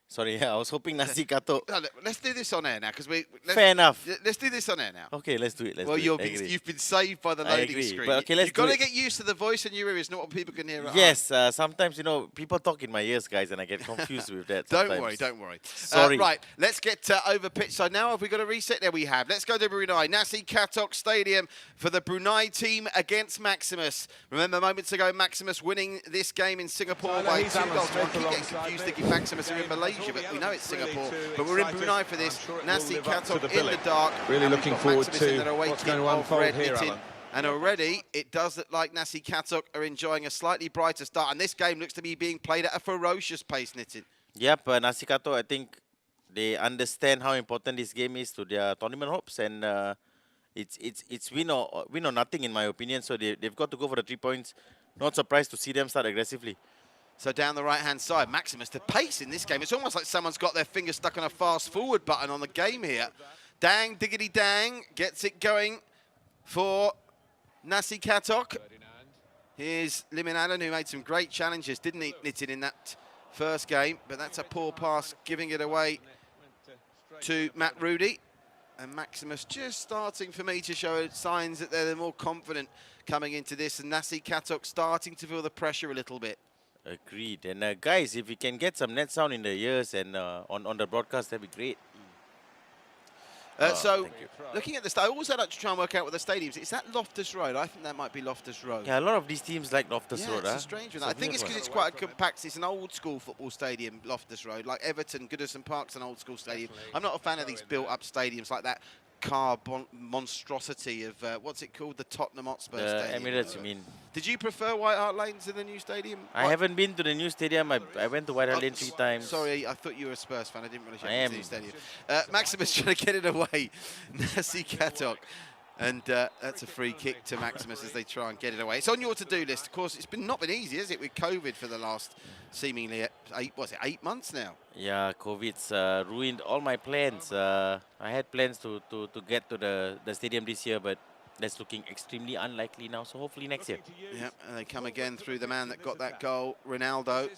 Sorry, I was hoping Nasi Katok. No, let's do this on air now, because Fair enough. Let's do this on air now. Okay, let's do it. You've been saved by the loading screen. But okay, you've got to get used to the voice in your ear. It's not what people can hear. Yes, sometimes, you know, people talk in my ears, guys, and I get confused with that. Don't worry. Sorry. Right, let's get over pitch. So now have we got a reset? There we have. Let's go to Brunei. Nasi Katok Stadium for the Brunei team against Maximusss. Remember moments ago, Maximusss winning this game in Singapore by 2 goals. I keep getting confused thinking Maximusss are in Malaysia Malaysia, but we know it's Singapore. But we're in Brunei for this. Nasi Katok in the dark. Really looking forward to what's going to unfold here, Alan. And already, it does look like Nasi Katok are enjoying a slightly brighter start. And this game looks to be being played at a ferocious pace, Nitin. Yep, Nasi Katok, I think they understand how important this game is to their tournament hopes. And it's win or nothing, in my opinion. So they've got to go for the 3 points. Not surprised to see them start aggressively. So down the right-hand side, Maximusss, the pace in this game. It's almost like someone's got their finger stuck on a fast-forward button on the game here. Dang, diggity dang, gets it going for Nasi Katok. Here's Limin Allen, who made some great challenges, didn't he, Nitin, in that first game? But that's a poor pass, giving it away to Matt Rudy. And Maximusss just starting for me to show signs that they're more confident coming into this. And Nasi Katok starting to feel the pressure a little bit. Agreed. And guys, if we can get some net sound in the ears and on the broadcast, that'd be great. So, looking at the I always like to try and work out what the stadiums. Is that Loftus Road? I think that might be Loftus Road. Yeah, a lot of these teams like Loftus Road. It's a strange one. I think it's because it's quite a compact. It's an old-school football stadium, Loftus Road. Like Everton, Goodison Park's an old-school stadium. I'm not a fan of these built-up stadiums like that monstrosity of what's it called, the Tottenham Hotspur Stadium. Emirates, you mean? Did you prefer White Hart Lane to the new stadium? I haven't been to the new stadium. I went to White Hart Lane 3 times. Sorry, I thought you were a Spurs fan. I didn't really show you the new stadium. Maximusss trying to get it away. Nasi Katok. And that's a free kick to Maximusss as they try and get it away. It's on your to-do list. Of course, it's not been easy, has it, with COVID for the last seemingly 8 months now? Yeah, COVID's ruined all my plans. I had plans to get to the stadium this year, but that's looking extremely unlikely now. So hopefully next year. Yep, and they come again through the man that got that goal, Ronaldo.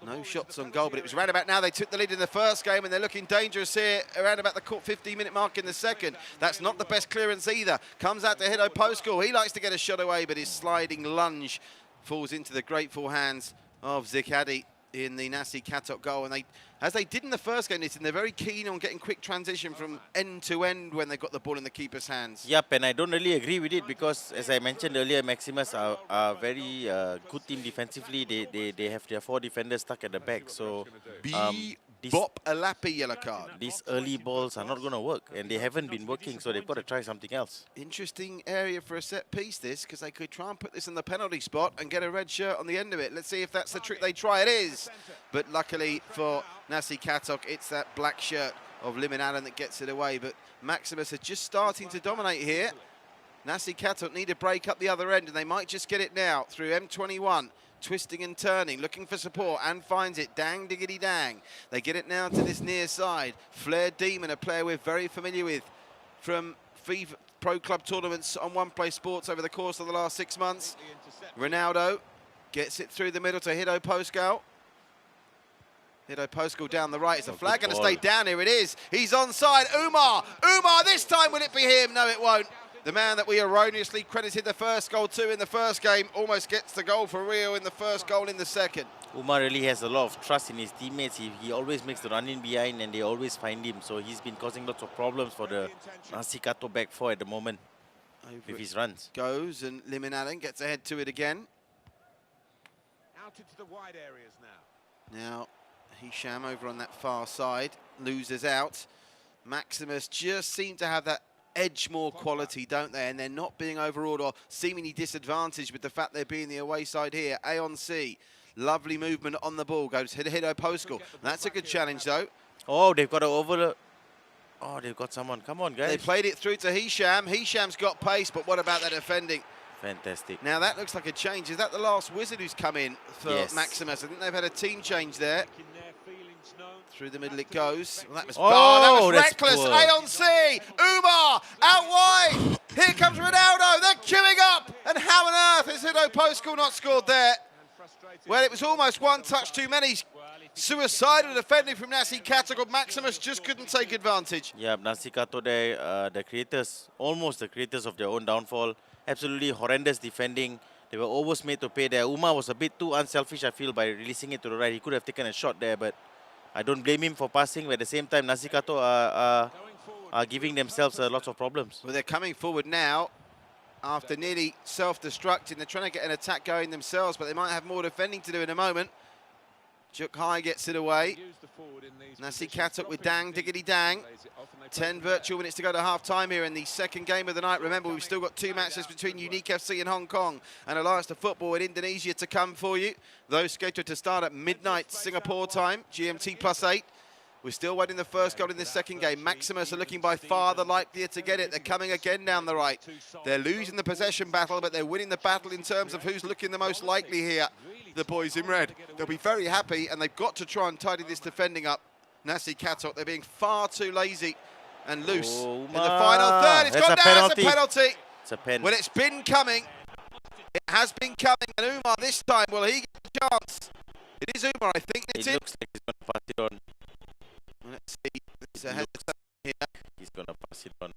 No shots on goal, but it was around about now. They took the lead in the first game, and they're looking dangerous here around about the 15-minute mark in the second. That's not the best clearance either. Comes out to Hido Postgol. He likes to get a shot away, but his sliding lunge falls into the grateful hands of Zikadi in the Nasi Katok goal. And as they did in the first game, they're very keen on getting quick transition from end to end when they've got the ball in the keeper's hands. Yep, and I don't really agree with it because, as I mentioned earlier, Maximusss are very good team defensively. They have their 4 defenders stuck at the back. So Bop Alapi yellow card. These early balls are not going to work, and they haven't been working, so they've got to try something else. Interesting area for a set piece, this, because they could try and put this in the penalty spot and get a red shirt on the end of it. Let's see if that's the trick they try. It is. But luckily for Nasi Katok, it's that black shirt of Limin Allen that gets it away. But Maximusss are just starting to dominate here. Nasi Katok need to break up the other end, and they might just get it now through M21. Twisting and turning, looking for support, and finds it. Dang, diggity dang. They get it now to this near side. Flair Demon, a player we're very familiar with from FIFA Pro Club tournaments on One Play Sports over the course of the last 6 months. Ronaldo gets it through the middle to Hido Postgol. Hido Postgol down the right. It's a flag going to stay down. Here it is. He's onside. Umar, this time will it be him? No, it won't. The man that we erroneously credited the first goal to in the first game almost gets the goal for Rio in the first goal in the second. Umar really has a lot of trust in his teammates. He always makes the run in behind and they always find him. So he's been causing lots of problems for the Nasi Katok back four at the moment with his runs. Goes and Limin Allen gets ahead to it again. Out into the wide areas now. Now Hisham over on that far side loses out. Maximusss just seem to have that edge more quality, don't they? And they're not being overawed or seemingly disadvantaged with the fact they're being the away side here. Aon C, lovely movement on the ball, goes Hido Postgol. That's a good challenge though. Oh, they've got to over. Oh, they've got someone. Come on, guys. They played it through to Hisham. Hisham's got pace, but what about that defending? Fantastic. Now that looks like a change. Is that the last wizard who's come in for Maximusss? I think they've had a team change there. Through the middle it goes. Well, that was, that was reckless. Aon C, Umar, out wide. Here comes Ronaldo. They're queuing up. And how on earth is Hido Postgol not scored there? Well, it was almost one touch too many. Suicidal defending from Nasi Katok. Maximusss just couldn't take advantage. Yeah, Nasi Katok, the creators, almost the creators of their own downfall. Absolutely horrendous defending. They were almost made to pay there. Umar was a bit too unselfish, I feel, by releasing it to the right. He could have taken a shot there, but I don't blame him for passing. But at the same time, Nasi Katok are giving themselves lots of problems. Well, they're coming forward now after nearly self-destructing. They're trying to get an attack going themselves, but they might have more defending to do in a moment. Juk Hai gets it away. Nasi Katok with Dang Diggity Dang. 10 virtual minutes to go to half-time here in the second game of the night. Remember, we've still got 2 matches between Unique FC in Hong Kong and Allianz to Futbol in Indonesia to come for you. Those scheduled to start at midnight Singapore time, GMT +8. We're still waiting the first goal in this second game. Maximusss are looking by far the likelier to get it. They're coming again down the right. They're losing the possession battle, but they're winning the battle in terms of who's looking the most likely here. The boys in red. They'll be very happy, and they've got to try and tidy this defending up. Nasi Katok, they're being far too lazy and loose in the final third. It's gone down. It's a penalty. It's a pen. Well, it's been coming. It has been coming. And Umar this time, will he get a chance? It is Umar, I think. It looks like he's going to pass it on. Let's see. There's a hesitation here. He's going to pass it on.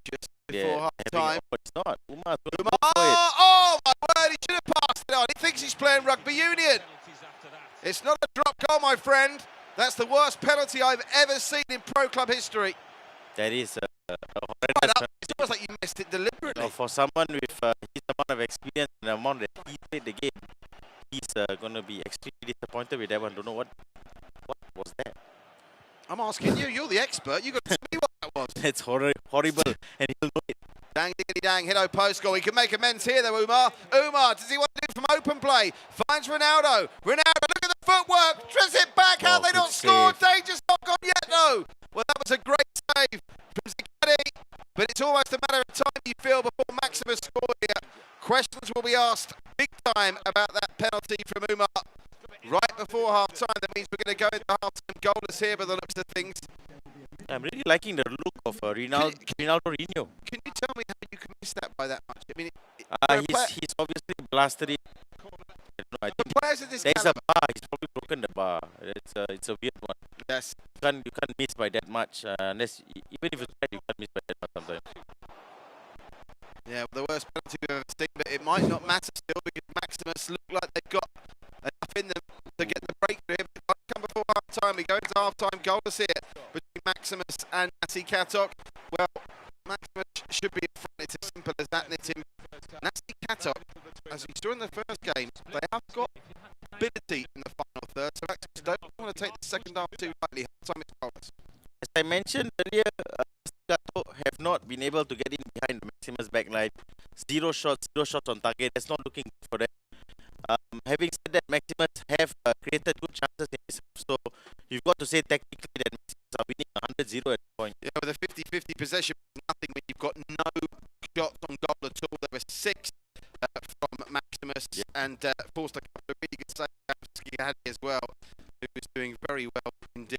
Just before half-time. Oh, it's not. Umar's going to Umar! go for it. Oh, my word. He should have passed it on. He thinks he's playing rugby union. It's not a drop goal, my friend. That's the worst penalty I've ever seen in pro club history. That is a Right up. It's almost like you missed it deliberately. no, for someone with his amount of experience and the amount that he played the game, he's going to be extremely disappointed with that one. Don't know what was that. I'm asking you. You're the expert. You got to tell me what that was. That's horrible, and he'll know it. Dang, diggity dang, Hiddo post goal. He can make amends here though, Umar. Umar, does he want to do it from open play? Finds Ronaldo. Ronaldo, look at the footwork. Draws it back. How they not scored? Danger's not gone yet though. Well, that was a great save from Zigati. But it's almost a matter of time, you feel, before Maximusss score here. Questions will be asked big time about that penalty from Umar. Right before half-time, that means we're going to go into half-time goalless here by the looks of things. I'm really liking the look of Ronaldo. Can you tell me how you can miss that by that much? I mean, he's obviously blasted it. I the think players of this there's caliber, a bar. He's probably broken the bar. It's a weird one. yes. You can't miss by that much unless even if it's right, you can't miss by that much sometimes. Yeah, well, the worst penalty we've ever seen, but it might not matter still because Maximusss look like they've got enough in them to get the breakthrough. But it might come before half-time. We go into half-time goalless here between Maximusss and Nasi Katok. Well, Maximusss should be in front. It's as simple as that. And it's in Nasi Katok, as we saw in the first game, they have got ability in the final third. So Maximusss don't want to take the second half too lightly. Half-time it's goalless. As I mentioned earlier, Katok have not been able to get in behind the Maximusss backline. 0 shots on target. That's not looking good for them. Having said that, Maximusss have created good chances in this half, so you've got to say technically that Maximusss are winning 100-0 at this point. Yeah, with a 50-50 possession, nothing when you've got no shots on goal at all. There were 6 from Maximusss and forced a couple of really good saves as well, who was doing very well indeed.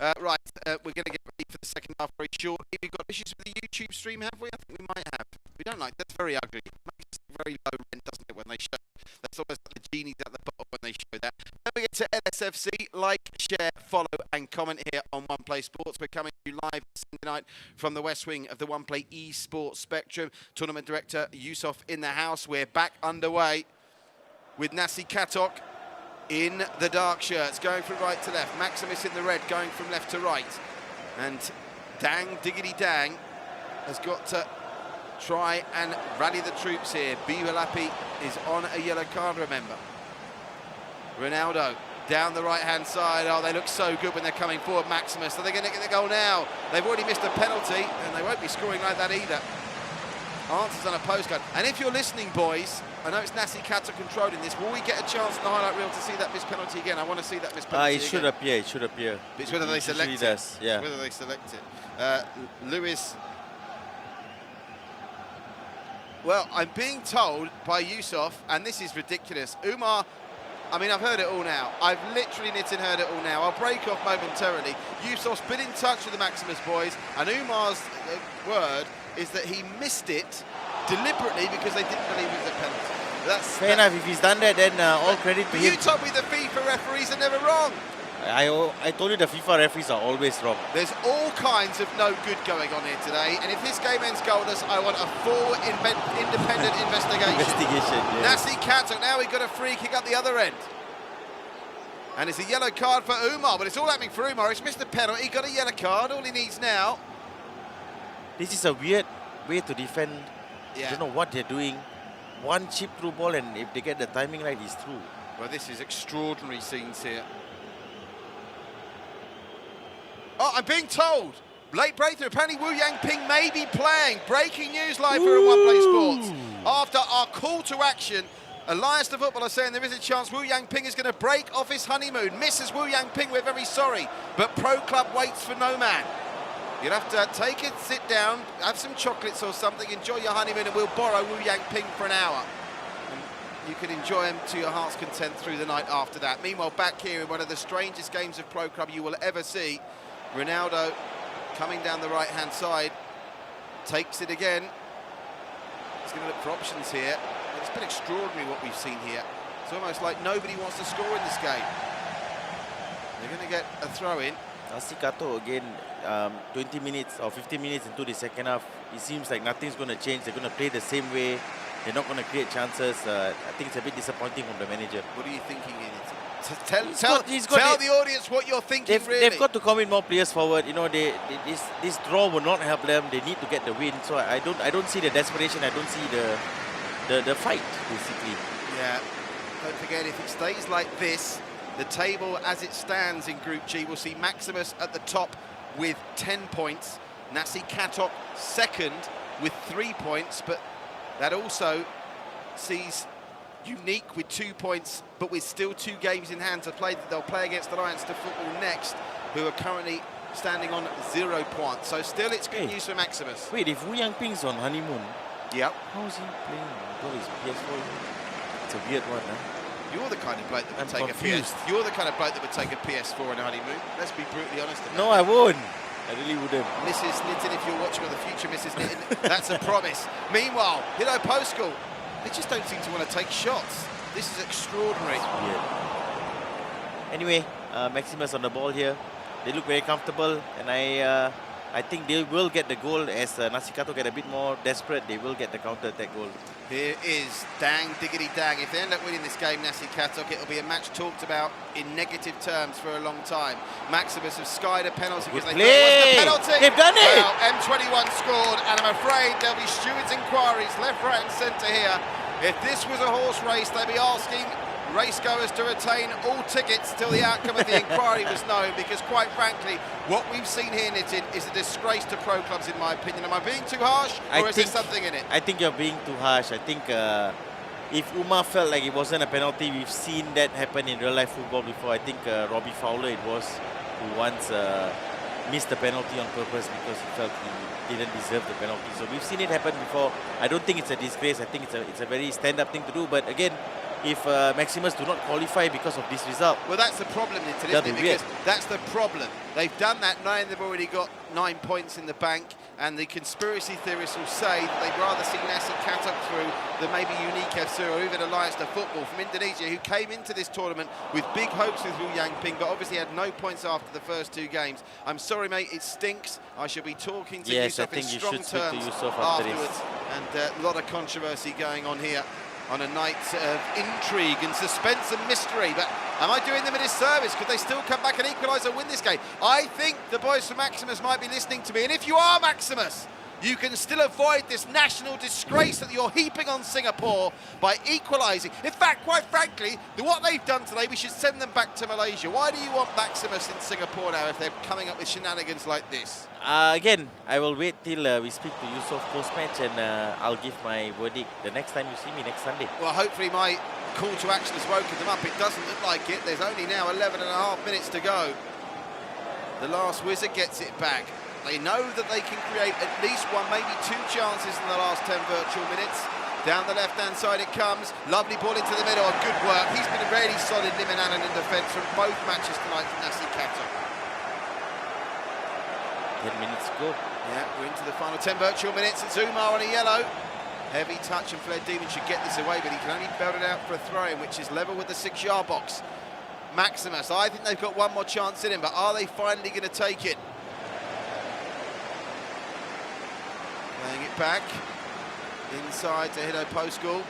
Right, we're going to get ready for the second half very shortly. We've got issues with the YouTube stream, have we? I think we might have. We don't like that's very ugly. It makes very low rent, doesn't it, when they show? That's almost like the genies at the bottom when they show that. Then we get to LSFC. Like, share, follow, and comment here on One Play Sports. We're coming to you live Sunday night from the West Wing of the One Play Esports Spectrum. Tournament director Yusuf in the house. We're back underway with Nasi Katok in the dark shirts, going from right to left. Maximusss in the red, going from left to right. And Dang Diggity Dang has got to try and rally the troops here. Biwalapi is on a yellow card, remember. Ronaldo down the right-hand side. Oh, they look so good when they're coming forward, Maximusss. Are they going to get the goal now? They've already missed a penalty, and they won't be scoring like that either. Answers on a postcard. And if you're listening, boys, I know it's Nasi Katok controlling this. Will we get a chance in the highlight reel to see that missed penalty again? I want to see that missed penalty It should again. appear. It should appear. It's whether they select it. Does, yeah. It's whether they select it. Lewis. Well, I'm being told by Yusuf, and this is ridiculous. Umar, I mean, I've heard it all now. I've literally knitted heard it all now. I'll break off momentarily. Yusuf's been in touch with the Maximusss boys, and Umar's word is that he missed it deliberately because they didn't believe it was a penalty. That's fair enough. If he's done that, then all credit to him. You told me the FIFA referees are never wrong. I told you the FIFA referees are always wrong. There's all kinds of no good going on here today, and if this game ends goalless, I want a full independent investigation. Yeah. Nasi Katok, now we've got a free kick up the other end. And it's a yellow card for Umar, but it's all happening for Umar. He's missed the penalty, he got a yellow card. All he needs now. This is a weird way to defend. Yeah. I don't know what they're doing. One chip through ball, and if they get the timing right, he's through. Well, this is extraordinary scenes here. Oh, I'm being told. Late breakthrough. Apparently Wu Yangping may be playing. Breaking news live here at One Play Sports. After our call to action, Allianz to Football are saying there is a chance Wu Yangping is going to break off his honeymoon. Mrs. Wu Yangping, we're very sorry, but Pro Club waits for no man. You'll have to take it, sit down, have some chocolates or something, enjoy your honeymoon, and we'll borrow Wu Yangping for an hour. And you can enjoy him to your heart's content through the night after that. Meanwhile, back here in one of the strangest games of Pro Club you will ever see, Ronaldo coming down the right-hand side, takes it again. He's going to look for options here. It's been extraordinary what we've seen here. It's almost like nobody wants to score in this game. They're going to get a throw-in. Nasi Katok again, 20 minutes or 15 minutes into the second half, it seems like nothing's going to change. They're going to play the same way. They're not going to create chances. I think it's a bit disappointing from the manager. What are you thinking, Ian? Tell the audience what you're thinking, really. They've got to commit more players forward. You know, this draw will not help them. They need to get the win. So I don't see the desperation. I don't see the fight, basically. Yeah. Don't forget, if it stays like this, the table as it stands in Group G will see Maximusss at the top with 10 points. Nasi Katok second with 3 points, but that also sees Unique with 2 points, but with still 2 games in hand to play. They'll play against Allianz to Football next, who are currently standing on 0 points. So still it's good news for Maximusss. Wait, if Wu Yangping's on honeymoon, yep. How is he playing? What is PS4? It's a weird one, huh? You're the kind of bloke that would take confused. You're the kind of bloke that would take a PS4 in a honeymoon. Let's be brutally honest about No, I won't. I really wouldn't. Mrs. Nitton, if you're watching, or the future Mrs. Nitton, that's a promise. Meanwhile, Hiddo Postal, they just don't seem to want to take shots. This is extraordinary. Weird. Anyway, Maximusss on the ball here. They look very comfortable, and I think they will get the goal as Nasi Katok get a bit more desperate. They will get the counter-attack goal. Here is Dang Diggity Dang. If they end up winning this game, Nasi Katok, it'll be a match talked about in negative terms for a long time. Maximusss have skied a penalty because they thought it was the penalty. They've done it! Well, M21 scored, and I'm afraid there'll be stewards' inquiries left, right and centre here. If this was a horse race, they'd be asking racegoers to retain all tickets till the outcome of the inquiry was known, because quite frankly, what we've seen here, Nitin, is a disgrace to pro clubs, in my opinion. Am I being too harsh, or is there something in it? I think you're being too harsh. I think if Umar felt like it wasn't a penalty, we've seen that happen in real-life football before. I think Robbie Fowler it was, who once missed the penalty on purpose because he felt he didn't deserve the penalty. So we've seen it happen before. I don't think it's a disgrace. I think it's a very stand-up thing to do. But again, if Maximusss do not qualify because of this result. Well, that's the problem, isn't it? Because that's the problem. They've done that now, and they've already got 9 points in the bank, and the conspiracy theorists will say that they'd rather see Nasi Katok through than maybe Unique FC or even Allianz to Football from Indonesia, who came into this tournament with big hopes with Wu Yangping, but obviously had no points after the first 2 games. I'm sorry, mate, it stinks. I should be talking to Yusuf in strong terms afterwards. And a lot of controversy going on here on a night of intrigue and suspense and mystery. But am I doing them a disservice? Could they still come back and equalise or win this game? I think the boys from Maximusss might be listening to me. And if you are Maximusss, you can still avoid this national disgrace that you're heaping on Singapore by equalising. In fact, quite frankly, what they've done today, we should send them back to Malaysia. Why do you want Maximusss in Singapore now if they're coming up with shenanigans like this? Again, I will wait till we speak to Yusuf post-match, and I'll give my verdict the next time you see me next Sunday. Well, hopefully my call to action has woken them up. It doesn't look like it. There's only now 11.5 minutes to go. The last wizard gets it back. They know that they can create at least 1, maybe 2 chances in the last 10 virtual minutes. Down the left-hand side it comes. Lovely ball into the middle. Good work. He's been a really solid Liman Allen in defence from both matches tonight from Nasi Katok. 10 minutes to go. Yeah, we're into the final 10 virtual minutes. It's Umar on a yellow. Heavy touch, and Flair Demon should get this away, but he can only belt it out for a throw-in, which is level with the 6-yard box. Maximusss, I think they've got one more chance in him, but are they finally going to take it? Playing it back. Inside to Hiddo Postal.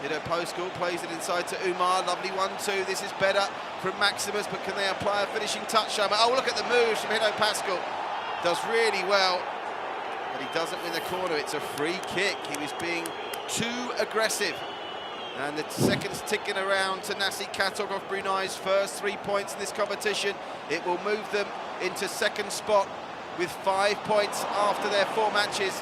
Hiddo Postal plays it inside to Umar. Lovely 1-2. This is better from Maximusss, but can they apply a finishing touch? Oh, look at the moves from Hiddo Postal. Does really well, but he doesn't win the corner. It's a free kick. He was being too aggressive. And the seconds ticking around to Nasi Katok of Brunei's first 3 points in this competition. It will move them into second spot with 5 points after their 4 matches.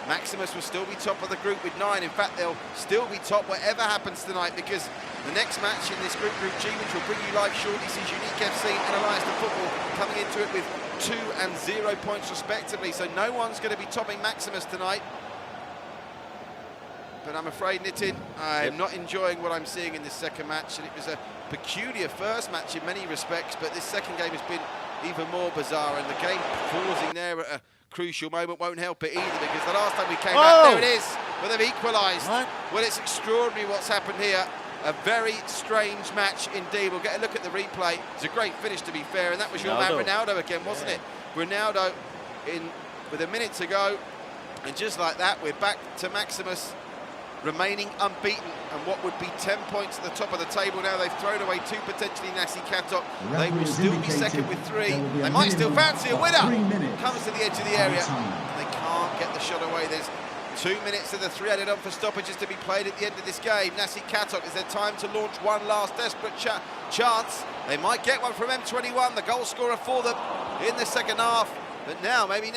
Maximusss will still be top of the group with 9. In fact, they'll still be top whatever happens tonight, because the next match in this group, Group G, which will bring you live shortly, sees Unique FC and Allianz Futbol coming into it with 2 and 0 points respectively. So no one's going to be topping Maximusss tonight. But I'm afraid, Nitin, I'm not enjoying what I'm seeing in this second match. And it was a peculiar first match in many respects, but this second game has been even more bizarre. And the game pausing there at a crucial moment won't help it either, because the last time we came back, there it is, where they've equalised. Well, it's extraordinary what's happened here. A very strange match indeed. We'll get a look at the replay. It's a great finish, to be fair, and that was your man Ronaldo again, wasn't it? Ronaldo with a minute to go, and just like that, we're back to Maximusss remaining unbeaten, and what would be 10 points at the top of the table now. They've thrown away 2 potentially Nasi Katok. They will still be second with 3. They might still fancy a winner. Comes to the edge of the area. They can't get the shot away. There's 2 minutes of the 3 added on for stoppages to be played at the end of this game. Nasi Katok, is their time to launch one last desperate chance. They might get one from M21, the goal scorer for them in the second half. But now maybe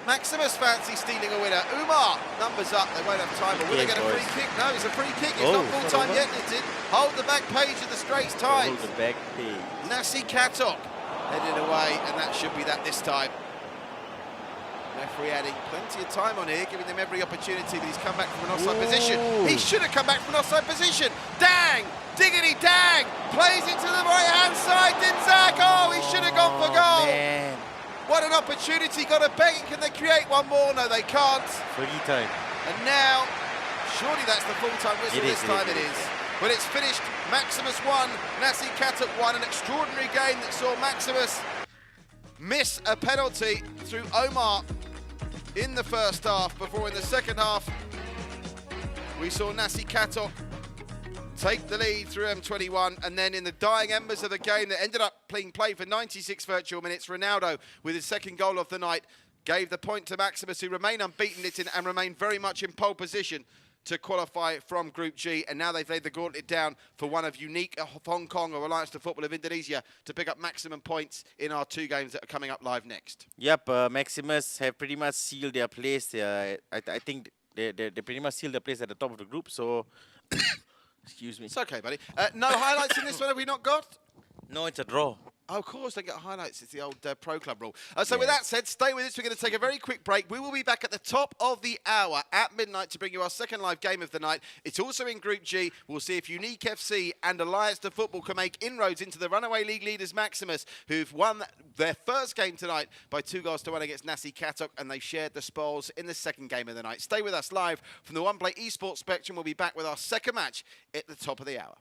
Maximusss fancy stealing a winner. Umar, numbers up, they won't have time. But will they get a free kick? No, it's a free kick. It's not full time yet, is it? Hold the back page of the Straits Times. Hold the back page. Nasi Katok headed away, and that should be that this time. Referee adding plenty of time on here, giving them every opportunity, but he's come back from an offside position. He should have come back from an offside position. Dang! Diggity dang! Plays it to the right-hand side, Dinzak. Oh, he should have gone for goal. Man. What an opportunity, got a bang. Can they create one more? No, they can't. Free time. And now, surely that's the full-time whistle. This time it is. But it's finished. Maximusss 1, Nasi Katok 1. An extraordinary game that saw Maximusss miss a penalty through Omar in the first half, before in the second half we saw Nasi Katok take the lead through M21, and then in the dying embers of the game that ended up being played for 96 virtual minutes, Ronaldo, with his second goal of the night, gave the point to Maximusss, who remain unbeaten and remain very much in pole position to qualify from Group G. And now they've laid the gauntlet down for one of Unique of Hong Kong or Allianz Futbol of Indonesia to pick up maximum points in our 2 games that are coming up live next. Yep, Maximusss have pretty much sealed their place. I think they pretty much sealed their place at the top of the group, so... Excuse me. It's okay, buddy. No highlights in this one, have we not got? No, it's a draw. Oh, of course, they get highlights. It's the old Pro Club rule. So with that said, stay with us. We're going to take a very quick break. We will be back at the top of the hour at midnight to bring you our second live game of the night. It's also in Group G. We'll see if Unique FC and Allianz Futbol can make inroads into the runaway league leaders Maximusss, who've won their first game tonight by 2-1 against Nasi Katok, and they shared the spoils in the second game of the night. Stay with us live from the One Play Esports Spectrum. We'll be back with our second match at the top of the hour.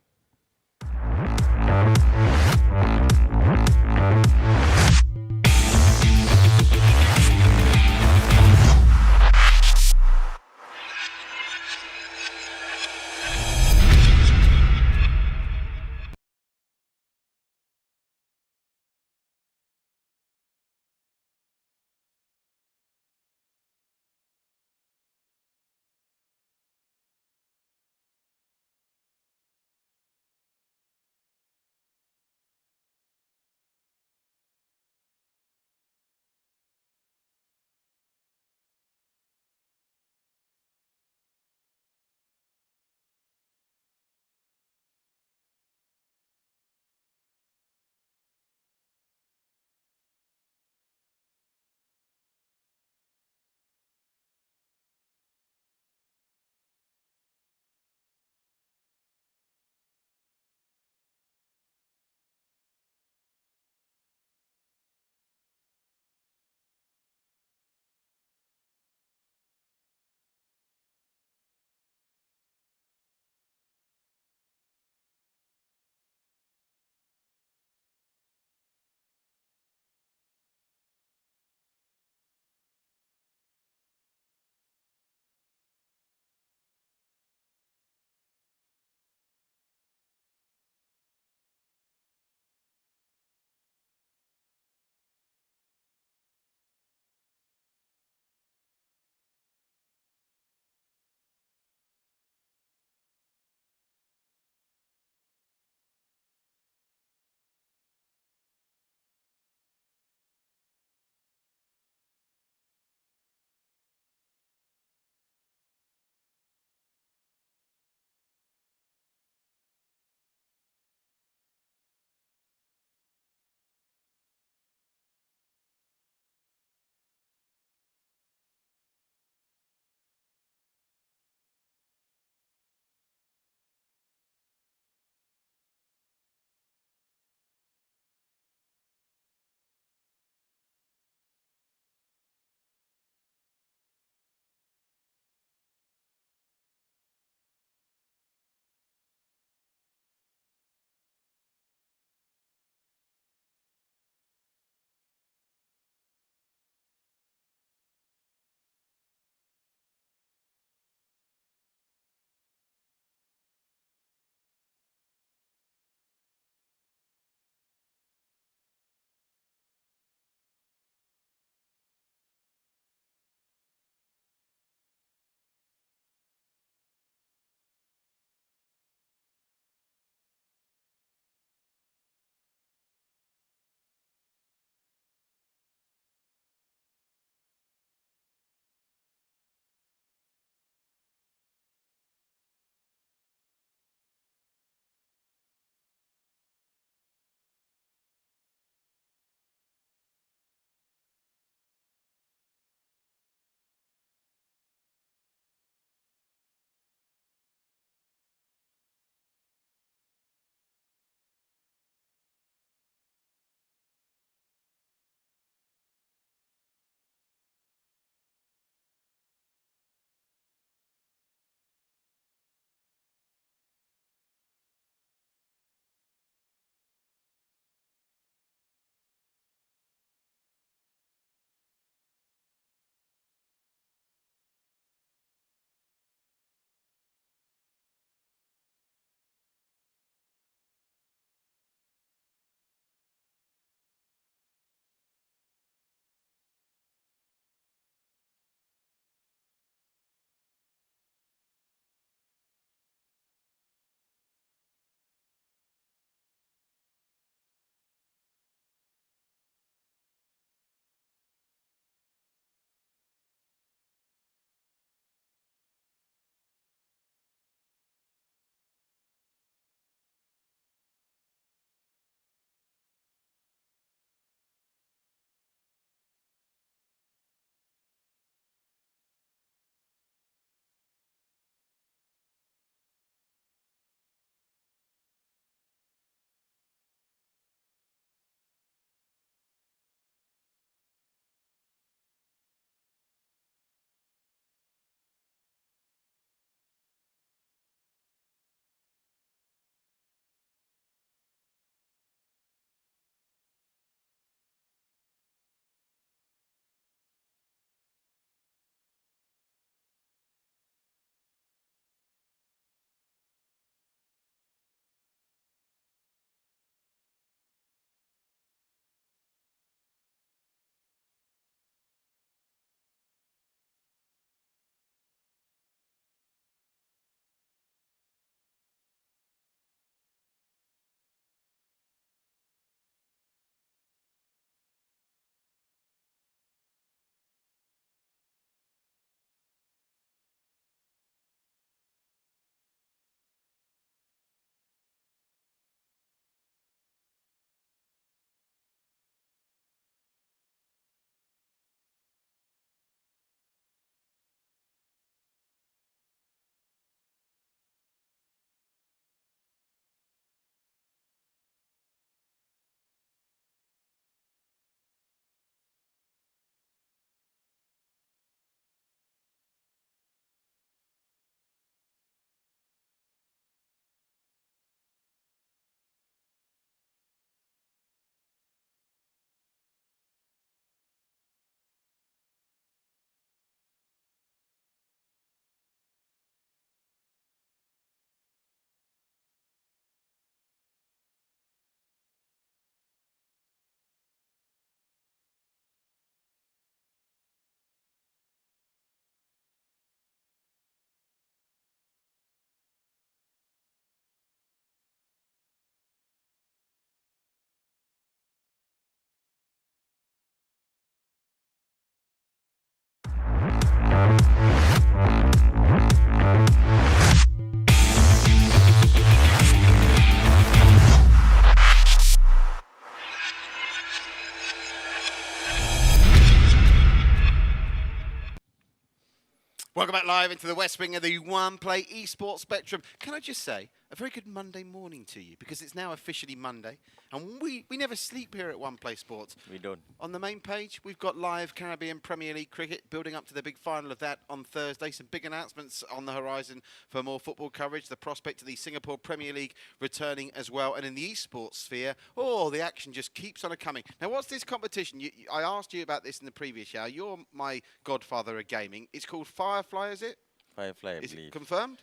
Welcome back live into the West Wing of the One Play Esports Spectrum. Can I just say, a very good Monday morning to you, because it's now officially Monday, and we never sleep here at One Play Sports. We don't. On the main page, we've got live Caribbean Premier League cricket, building up to the big final of that on Thursday. Some big announcements on the horizon for more football coverage. The prospect of the Singapore Premier League returning as well. And in the esports sphere, the action just keeps on coming. Now, what's this competition? I asked you about this in the previous show. You're my godfather of gaming. It's called Firefly, is it? Firefly, I Is believe. it confirmed?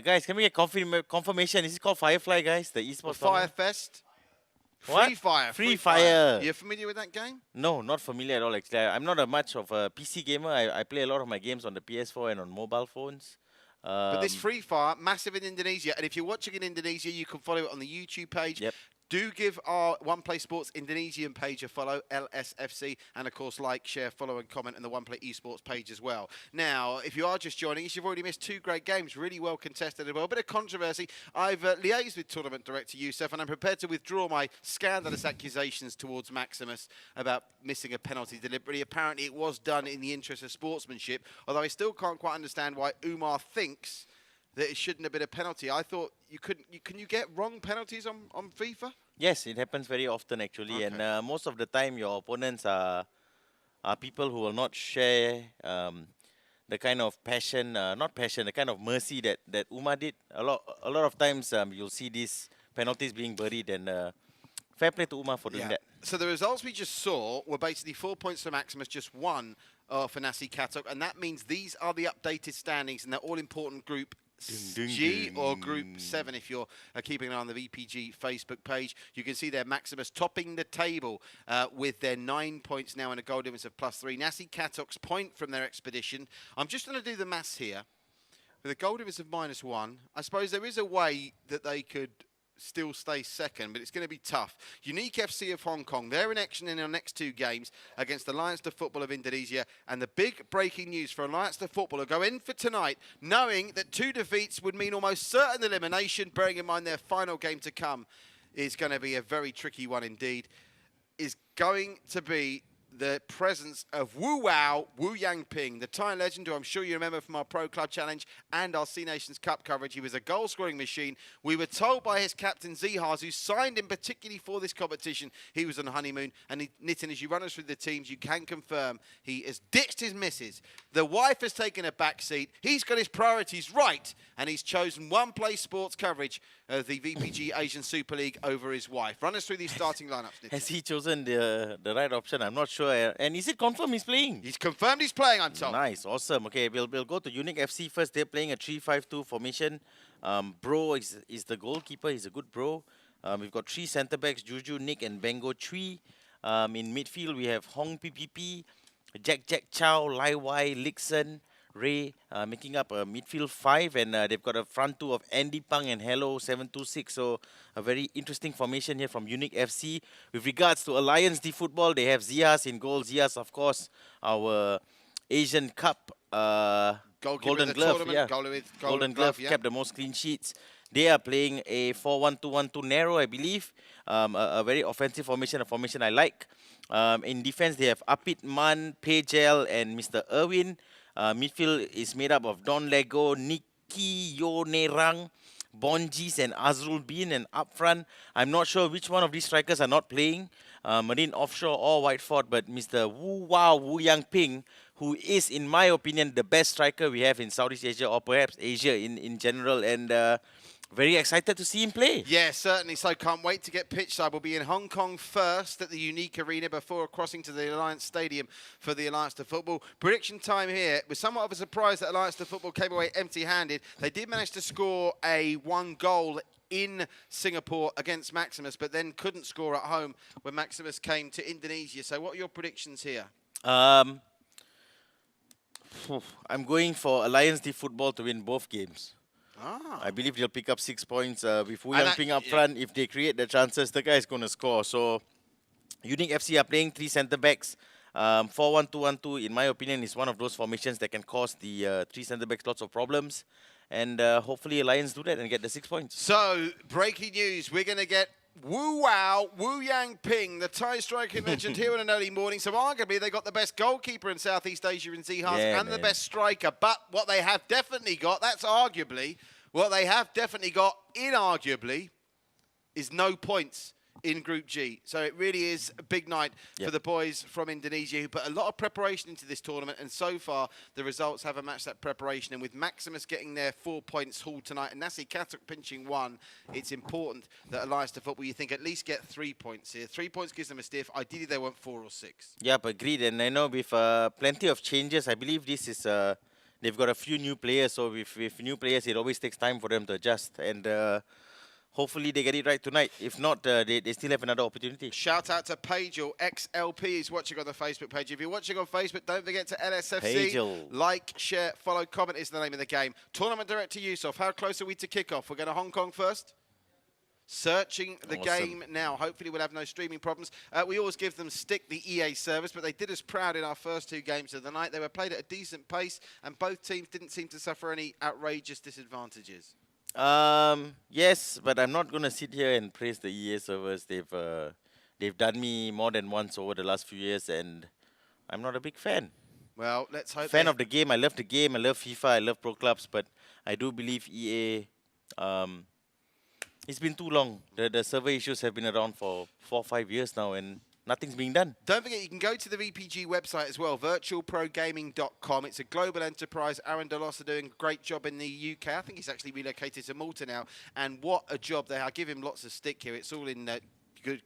Guys, can we get confirmation? Is it called Firefly, guys? The esports Firefest? What? Free Fire. Free Fire. You're familiar with that game? No, not familiar at all, actually. I'm not much of a PC gamer. I play a lot of my games on the PS4 and on mobile phones. But this Free Fire, massive in Indonesia. And if you're watching in Indonesia, you can follow it on the YouTube page. Yep. Do give our One Play Sports Indonesian page a follow, LSFC, and of course like, share, follow and comment on the One Play Esports page as well. Now, if you are just joining us, you've already missed two great games, really well contested as well. A bit of controversy. I've liaised with Tournament Director Youssef, and I'm prepared to withdraw my scandalous accusations towards Maximusss about missing a penalty deliberately. Apparently it was done in the interest of sportsmanship, although I still can't quite understand why Umar thinks that it shouldn't have been a penalty. I thought you couldn't. Can you get wrong penalties on FIFA? Yes, it happens very often, actually. Okay. And most of the time, your opponents are people who will not share the kind of passion, the kind of mercy that Umar did. A lot of times, you'll see these penalties being buried, and fair play to Umar for doing that. So the results we just saw were basically 4 points for Maximusss, just one for Nasi Katok, and that means these are the updated standings in that all-important group G or Group 7 if you're keeping an eye on the VPG Facebook page. You can see there Maximusss topping the table with their 9 points now and a goal difference of +3. Nasi Katok's point from their expedition. I'm just going to do the maths here. With a goal difference of -1, I suppose there is a way that they could still stay second, but it's going to be tough. Unique FC of Hong Kong, they're in action in our next two games against Allianz de Futbol of Indonesia, and the big breaking news for Allianz de Futbol, go in for tonight, knowing that 2 defeats would mean almost certain elimination, bearing in mind their final game to come is going to be a very tricky one indeed, is going to be the presence of Wu Yangping, the Thai legend who I'm sure you remember from our Pro Club Challenge and our C Nations Cup coverage. He was a goal-scoring machine. We were told by his captain, Zihars, who signed him particularly for this competition, he was on a honeymoon. And Nitin, as you run us through the teams, you can confirm he has ditched his missus. The wife has taken a back seat. He's got his priorities right, and he's chosen One Play Sports coverage of the VPG Asian Super League over his wife. Run us through these starting lineups, Nitin. Has he chosen the right option? I'm not sure. And is it confirmed he's playing? He's confirmed he's playing, I'm told. Nice, awesome. Okay, we'll go to Unique FC first. They're playing a 3-5-2 formation. Bro is the goalkeeper. He's a good bro. We've got 3 centre-backs, Juju, Nick, and Bengo Chui. In midfield, we have Hong PPP, Jack Chow, Lai Wai, Lixon, Ray, making up a midfield 5, and they've got a front 2 of Andy Pang and Hello 726. So a very interesting formation here from Unique FC. With regards to Allianz de Futbol, they have Zias in goal. Zias, of course, our Asian Cup Golden Glove, Golden Glove, yeah. kept the most clean sheets. They are playing a 4-1-2-1-2 narrow, I believe. A very offensive formation, a formation I like. In defense, they have Apit Man, Pejel, and Mr. Irwin. Midfield is made up of Don Lego, Niki Yonerang, Bonjis, and Azrul Bin. And up front, I'm not sure which one of these strikers are not playing, Marine Offshore or Whiteford, but Mr. Wu Yangping, who is, in my opinion, the best striker we have in Southeast Asia, or perhaps Asia in general. And very excited to see him play. Yeah, certainly. So can't wait to get pitch side. We'll be in Hong Kong first at the Unique Arena before crossing to the Alliance Stadium for the Alliance de Futbol. Prediction time here. It was somewhat of a surprise that Alliance de Futbol came away empty-handed. They did manage to score a 1 goal in Singapore against Maximusss, but then couldn't score at home when Maximusss came to Indonesia. So what are your predictions here? I'm going for Allianz de Futbol to win both games. I believe they'll pick up 6 points with Wu Yangping up front. If they create the chances, the guy is going to score. So, Unique FC are playing 3 centre-backs. 4-1-2-1-2, in my opinion, is one of those formations that can cause the 3 centre-backs lots of problems. And hopefully Allianz do that and get the 6 points. So, breaking news. We're going to get Wu Yang Ping, the Thai striking legend here in an early morning. So arguably they got the best goalkeeper in Southeast Asia in Zihars and the best striker. But what they have definitely got, inarguably, is no points in Group G. So it really is a big night for the boys from Indonesia who put a lot of preparation into this tournament, and so far the results haven't matched that preparation. And with Maximusss getting their 4 points hauled tonight and Nasi Katok pinching 1, it's important that Allianz Football, you think, at least get 3 points here. 3 points gives them a stiff. Ideally they want 4 or 6. Yep, agreed. And I know with plenty of changes, I believe this is they've got a few new players, so with new players it always takes time for them to adjust, and hopefully they get it right tonight. If not, they still have another opportunity. Shout out to Pagel, XLP, who's watching on the Facebook page. If you're watching on Facebook, don't forget to LSFC. Pagel. Like, share, follow, comment is the name of the game. Tournament Director Yusof, how close are we to kick-off? We're going to Hong Kong first. Searching the game now. Hopefully we'll have no streaming problems. We always give them stick the EA service, but they did us proud in our first 2 games of the night. They were played at a decent pace, and both teams didn't seem to suffer any outrageous disadvantages. Yes, but I'm not going to sit here and praise the EA servers. They've done me more than once over the last few years, and I'm not a big fan. Well, let's hope. Fan of the game. I love the game. I love FIFA. I love pro clubs, but I do believe EA. It's been too long. The server issues have been around for 4 or 5 years now, and nothing's being done. Don't forget, you can go to the VPG website as well, virtualprogaming.com. It's a global enterprise. Aaron Delos are doing a great job in the UK. I think he's actually relocated to Malta now. And what a job there. I give him lots of stick here. It's all in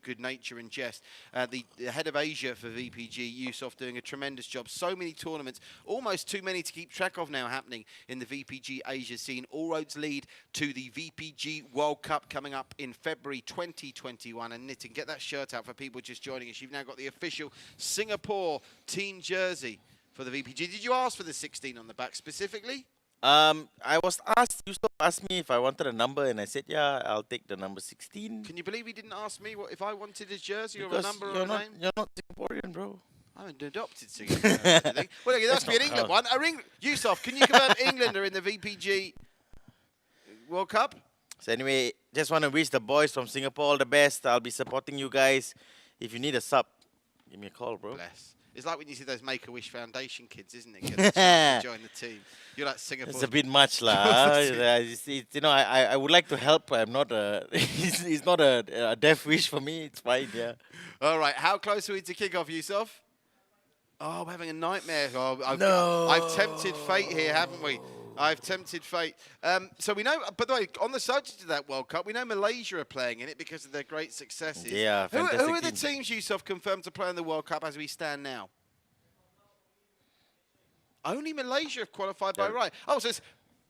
good nature and jest. The head of Asia for VPG, Yusof, doing a tremendous job. So many tournaments, almost too many to keep track of now happening in the VPG Asia scene. All roads lead to the VPG World Cup coming up in February 2021. And Nitin, get that shirt out for people just joining us. You've now got the official Singapore team jersey for the VPG. Did you ask for the 16 on the back specifically? I was asked, Yusof asked me if I wanted a number, and I said, yeah, I'll take the number 16. Can you believe he didn't ask me if I wanted his jersey because or a number or a name? You're not Singaporean, bro. I'm an adopted Singaporean. Well, okay, that's be an England one. Yusof, can you confirm England are in the VPG World Cup? So anyway, just want to wish the boys from Singapore all the best. I'll be supporting you guys. If you need a sub, give me a call, bro. Bless. It's like when you see those Make-A-Wish Foundation kids, isn't it? Get the chance to join the team. You're like Singapore. It's a bit much, lah. You know, I would like to help. I'm not a. It's not a death wish for me. It's fine, yeah. All right. How close are we to kick off, Yusof? Oh, we're having a nightmare. Oh, I've tempted fate here, haven't we? I've tempted fate. So we know, by the way, on the subject of that World Cup, we know Malaysia are playing in it because of their great successes. Yeah, fantastic. Who are the teams Yusof confirmed to play in the World Cup as we stand now? Only Malaysia have qualified by right. Oh, so it's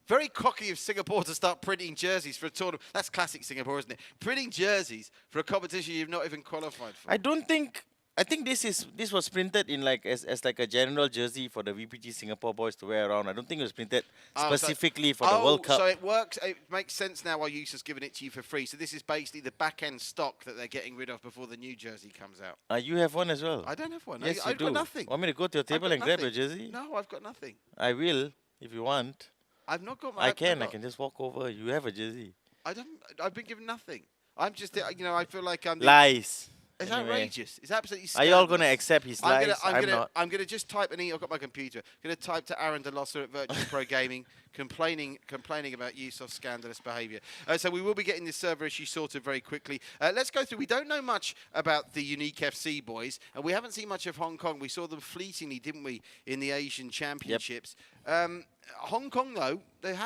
very cocky of Singapore to start printing jerseys for a tournament. That's classic Singapore, isn't it? Printing jerseys for a competition you've not even qualified for. I think this was printed in like as like a general jersey for the VPG Singapore boys to wear around. I don't think it was printed specifically for the World Cup. So it works. It makes sense now why Yusuf's given it to you for free. So this is basically the back-end stock that they're getting rid of before the new jersey comes out. You have one as well? I don't have one. Yes, I've got nothing. Want me to go to your table and grab your jersey? No, I've got nothing. I will, if you want. I've not got my... I can just walk over. You have a jersey. I've been given nothing. I'm just, you know, I feel like I'm... Lies. It's outrageous. It's absolutely scandalous. Are you all going to accept his lies? I'm not. I'm going to just type an email. I've got my computer. I'm going to type to Aaron Delosa at Virtual Pro Gaming, complaining about Yusuf's scandalous behaviour. So we will be getting this server issue sorted very quickly. Let's go through. We don't know much about the Unique FC boys, and we haven't seen much of Hong Kong. We saw them fleetingly, didn't we, in the Asian Championships. Yep. Hong Kong, though, they've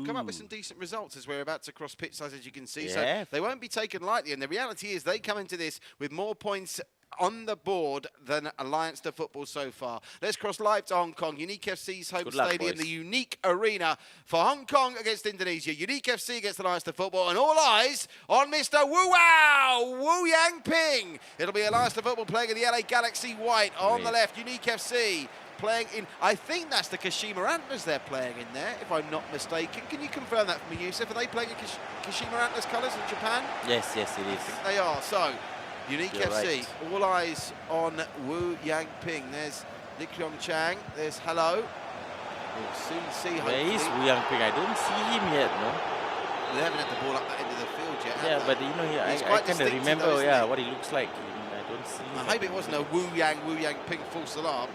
come up with some decent results as we're about to cross pitch size, as you can see. Yeah. So they won't be taken lightly. And the reality is they come into this with more points on the board than Allianz Football so far. Let's cross live to Hong Kong. Unique FC's home stadium, the Unique Arena for Hong Kong against Indonesia. Unique FC against Allianz Football, and all eyes on Mr. Wu Yang Ping. It'll be Allianz Football playing in the LA Galaxy white on the left. Unique FC playing in, I think that's the Kashima Antlers they're playing in there, if I'm not mistaken. Can you confirm that for me, Yusuf? Are they playing in Kashima Antlers colours in Japan? Yes, it is. I think they are. So, Unique FC, right. All eyes on Wu Yang Ping. There's Lik Yong Chang. There's Hello. We'll soon see. Where is Wu Yang Ping? I don't see him yet, no? They haven't had the ball up that end of the field yet. Yeah, have but they? you know, He's I quite kind of distinctive remember, though, isn't he? what he looks like. I don't see. I hope it wasn't a Wu Yang Ping false alarm.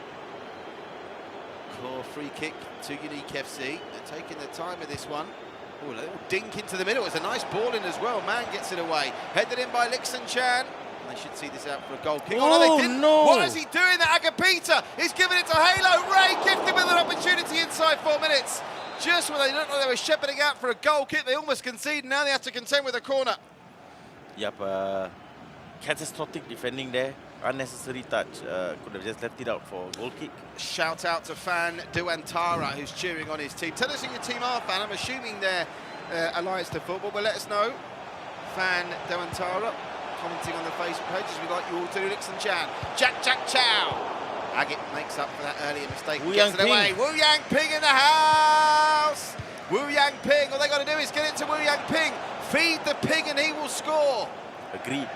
Core free kick to Unique FC. They're taking their time with this one. Oh, a little dink into the middle. It's a nice ball in as well. Man gets it away. Headed in by Lixon Chan. And they should see this out for a goal kick. Oh, no, they didn't. no. What is he doing? That Agapita is giving it to Halo. Ray gifted with an opportunity inside 4 minutes. Just when they looked like they were shepherding out for a goal kick, they almost conceded. Now they have to contend with a corner. Yep, catastrophic defending there. Unnecessary touch. Could have just left it out for a goal kick. Shout out to Fan Duantara, who's cheering on his team. Tell us who your team are, Fan. I'm assuming they're Allianz to Football, but let us know. Fan Duantara, commenting on the Facebook page, as we like you all to. Nixon Chan. Jack Chow. Agate makes up for that earlier mistake. Wu Gets Yang it away. Ping. Wu Yang Ping in the house. Wu Yang Ping. All they got to do is get it to Wu Yang Ping. Feed the pig and he will score. Agreed.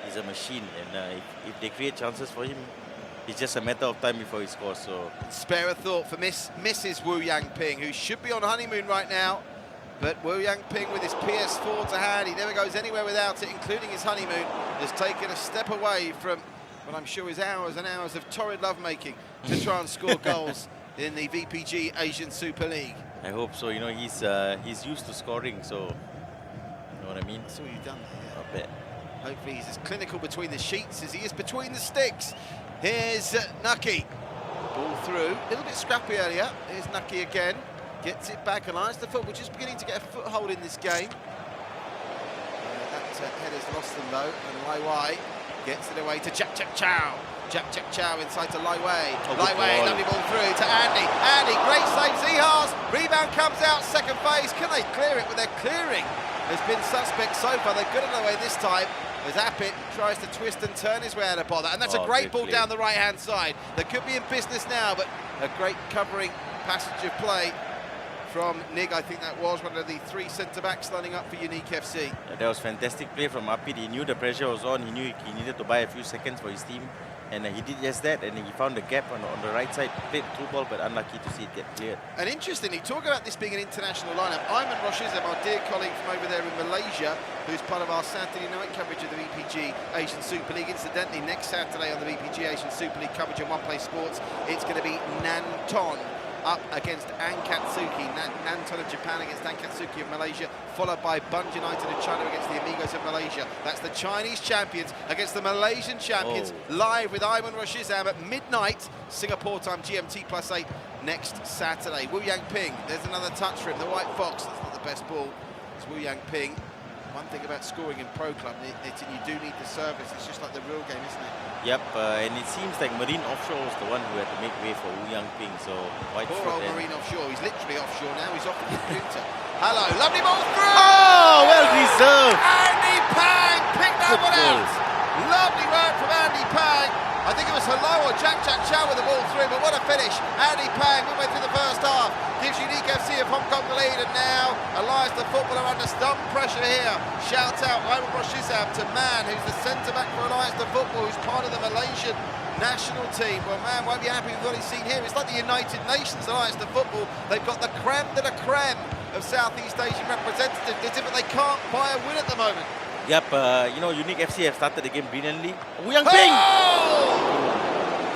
He's a machine, and if they create chances for him, it's just a matter of time before he scores. So Spare a thought for Mrs. Wu Yang Ping, who should be on honeymoon right now. But Wu Yang Ping, with his PS4 to hand, he never goes anywhere without it, including his honeymoon, has taken a step away from what I'm sure is hours and hours of torrid lovemaking to try and score goals in the VPG Asian Super League. I hope so. You know, he's used to scoring, so you know what I mean. That's what you've done there. Not bad. Hopefully he's as clinical between the sheets as he is between the sticks. Here's Nucky. Ball through. A little bit scrappy earlier. Here's Nucky again. Gets it back. Allianz the Football just beginning to get a foothold in this game. That header's lost them though. And Lai Wai gets it away to Jack Chow. Jack Chow inside to Lai Wei. Lai Wei, lovely ball through to Andy. Andy, great save. Zihars. Rebound comes out. Second phase. Can they clear it? Well, they're clearing. Has been suspect so far. They've got it away this time. As Appett tries to twist and turn his way out of bother. And that's a great ball down the right-hand side. They could be in business now, but a great covering passage of play from Nig. I think that was one of the 3 centre-backs lining up for Unique FC. Yeah, that was fantastic play from Appett. He knew the pressure was on. He knew he needed to buy a few seconds for his team. And he did just that, and he found the gap on the right side, played through ball, but unlucky to see it get cleared. And interestingly, talk about this being an international lineup. Ayman Roshizem, our dear colleague from over there in Malaysia, who's part of our Saturday night coverage of the VPG Asian Super League. Incidentally, next Saturday on the VPG Asian Super League coverage on One Play Sports, it's going to be Nanton up against Ankatsuki. Nanton of Japan against Ankatsuki of Malaysia, followed by Bunj United of China against the Amigos of Malaysia. That's the Chinese champions against the Malaysian champions, live with Ayman Roshizam at midnight, Singapore time, GMT +8, next Saturday. Wu Yang Ping, there's another touch for him, the White Fox. That's not the best ball. It's Wu Yang Ping. One thing about scoring in pro club, you do need the service. It's just like the real game, isn't it? Yep, and it seems like Marine Offshore was the one who had to make way for Wu Yang Ping. So White Poor foot old there. Marine Offshore. He's literally offshore now. He's off the computer. Hello, lovely ball through. Oh, well reserved. Andy Pang picked that Good one goal. out. Lovely work from Andy Pang. I think it was Hello or Jack Chow with the ball through, but what a finish. Andy Pang, midway through the first half, gives Unique FC of Hong Kong the lead, and now Allianz the Football are under some pressure here. Shout out Ayman Roshizam to Man, who's the centre-back for Allianz the Football, who's part of the Malaysian national team. Well, Man won't be happy with what he's seen here. It's like the United Nations Allianz the Football. They've got the creme de la creme of Southeast Asian representatives, but they can't buy a win at the moment. Yep, you know, Unique FC have started the game brilliantly. Wu Yang Ping!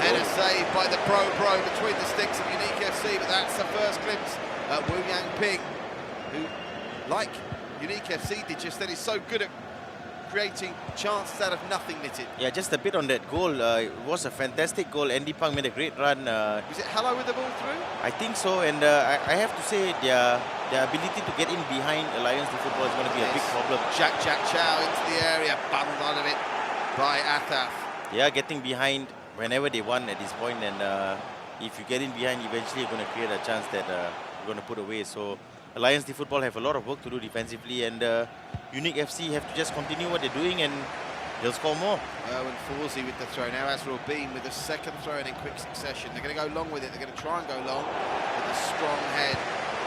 And a save by the pro between the sticks of Unique FC, but that's the first glimpse at Wu Yang Ping, who, like Unique FC did just then, is so good at creating chances out of nothing, Nitin. Yeah, just a bit on that goal. It was a fantastic goal. Andy Pang made a great run. Was it Hello with the ball through? I think so, and I have to say their ability to get in behind Allianz the Football is going to be a big problem. Jack Chow into the area, bundled out of it by Athaf. Yeah, getting behind whenever they want at this point, and if you get in behind, eventually you're going to create a chance that you're going to put away. So Allianz the Football have a lot of work to do defensively, and Unique FC have to just continue what they're doing, and they'll score more. Erwin Forsey with the throw now. Asrul Beam with the second throw in quick succession. They're going to go long with it. They're going to try and go long with the strong head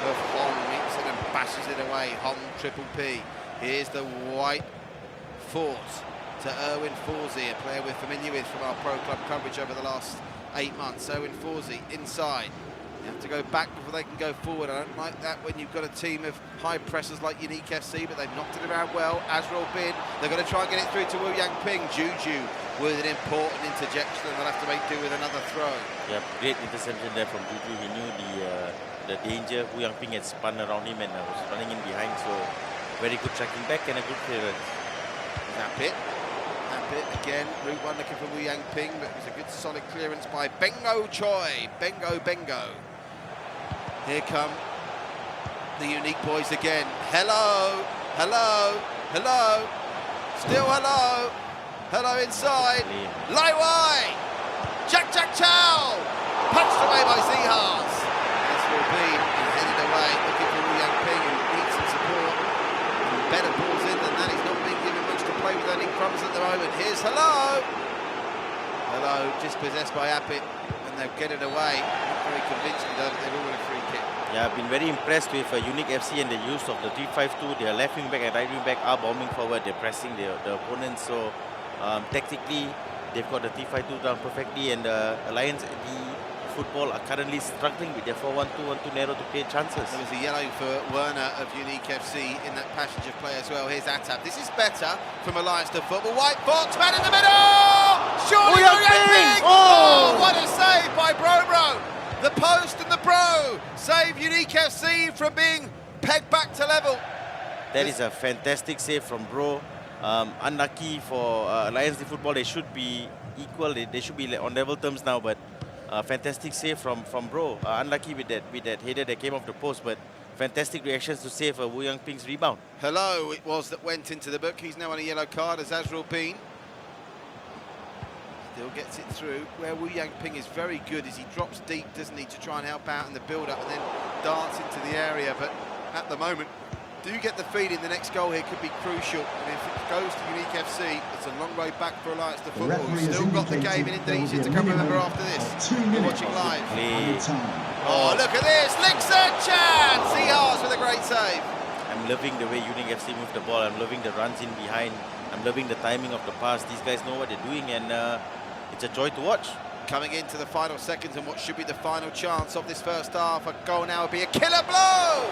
of Hong. Meets it and bashes it away. Hong Triple P. Here's the White Force to Erwin Forsey, a player we're familiar with from our pro club coverage over the last 8 months. Erwin Forsey inside. You have to go back before they can go forward. I don't like that when you've got a team of high pressers like Unique FC, but they've knocked it around well. Azrael Bin, they're going to try and get it through to Wu Yang Ping. Juju with an important interjection, and they'll have to make do with another throw. Yeah, great interception there from Juju. He knew the danger. Wu Yang Ping had spun around him and was running in behind, so very good tracking back and a good clearance. Tap it again. Route 1 looking for Wu Yang Ping, but it was a good solid clearance by Bengo Choi. Bengo. Here come the Unique boys again. Hello. Still hello. Hello inside. Lai Wai. Jack Chow. Punched away by Zihars. This will be headed away. Looking for Wu Yang Ping, who needs some support. And better balls in than that. He's not being given much to play with, earning crumbs at the moment. Here's Hello, just possessed by Appit. They'll get it away. Not very convincingly though, but they've all got a free kick. Yeah, I've been very impressed with Unique FC and the use of the 3-5-2. Their left wing back and right wing back are bombing forward. They're pressing the opponents. So tactically, they've got the 3-5-2 down perfectly. And Allianz, the Futbol are currently struggling with their 4-1-2-1-2 narrow to create chances. There was a yellow for Werner of Unique FC in that passenger play as well. Here's Atap. This is better from Allianz to Futbol. White Fox, man in the middle! Surely Wu Yang Ping! Oh, what a save by Bro. The post and the Bro save Unique FC from being pegged back to level. That is a fantastic save from Bro. Unlucky for Allianz the Futbol. They should be equal. They should be on level terms now, but fantastic save from Bro. Unlucky with that header that came off the post, but fantastic reactions to save Wu Yang Ping's rebound. Hello, it was that went into the book. He's now on a yellow card as Azrael Bin. Still gets it through, where Wu Yang Ping is very good as he drops deep, doesn't he, to try and help out in the build-up and then darts into the area. But at the moment, do get the feeling the next goal here could be crucial. And if it goes to Unique FC, it's a long road back for Allianz to Futbol. We've still got the game in Indonesia to come, remember, after this. You're watching live. Oh, look at this! Lixer Chan! Zihars with a great save. I'm loving the way Unique FC move the ball. I'm loving the runs in behind. I'm loving the timing of the pass. These guys know what they're doing, and it's a joy to watch. Coming into the final seconds and what should be the final chance of this first half. A goal now would be a killer blow!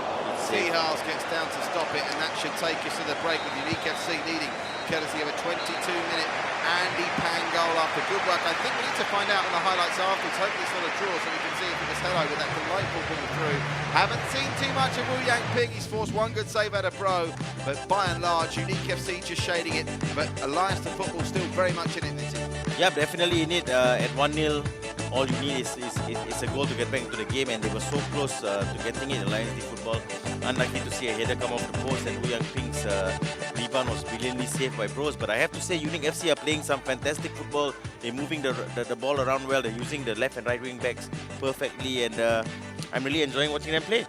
Zihars gets down to stop it, and that should take us to the break with Unique FC leading, courtesy of a 22-minute Andy Pan goal after good work. I think we need to find out on the highlights afterwards. Hopefully it's not a draw so we can see if it was Hello with that delightful ball through. Haven't seen too much of Wu Yang Ping. He's forced one good save out of Bro, but by and large, Unique FC just shading it. But Allianz to Futbol still very much in it, Nisi. Yeah, definitely in it. At 1-0, all you need is a goal to get back into the game, and they were so close to getting it. Allianz the Futbol. Unlucky to see a header come off the post, and Wu Yang Ping's rebound was brilliantly saved by Bros. But I have to say, Unique FC are playing some fantastic football. They're moving the ball around well. They're using the left and right wing backs perfectly, and I'm really enjoying watching them play.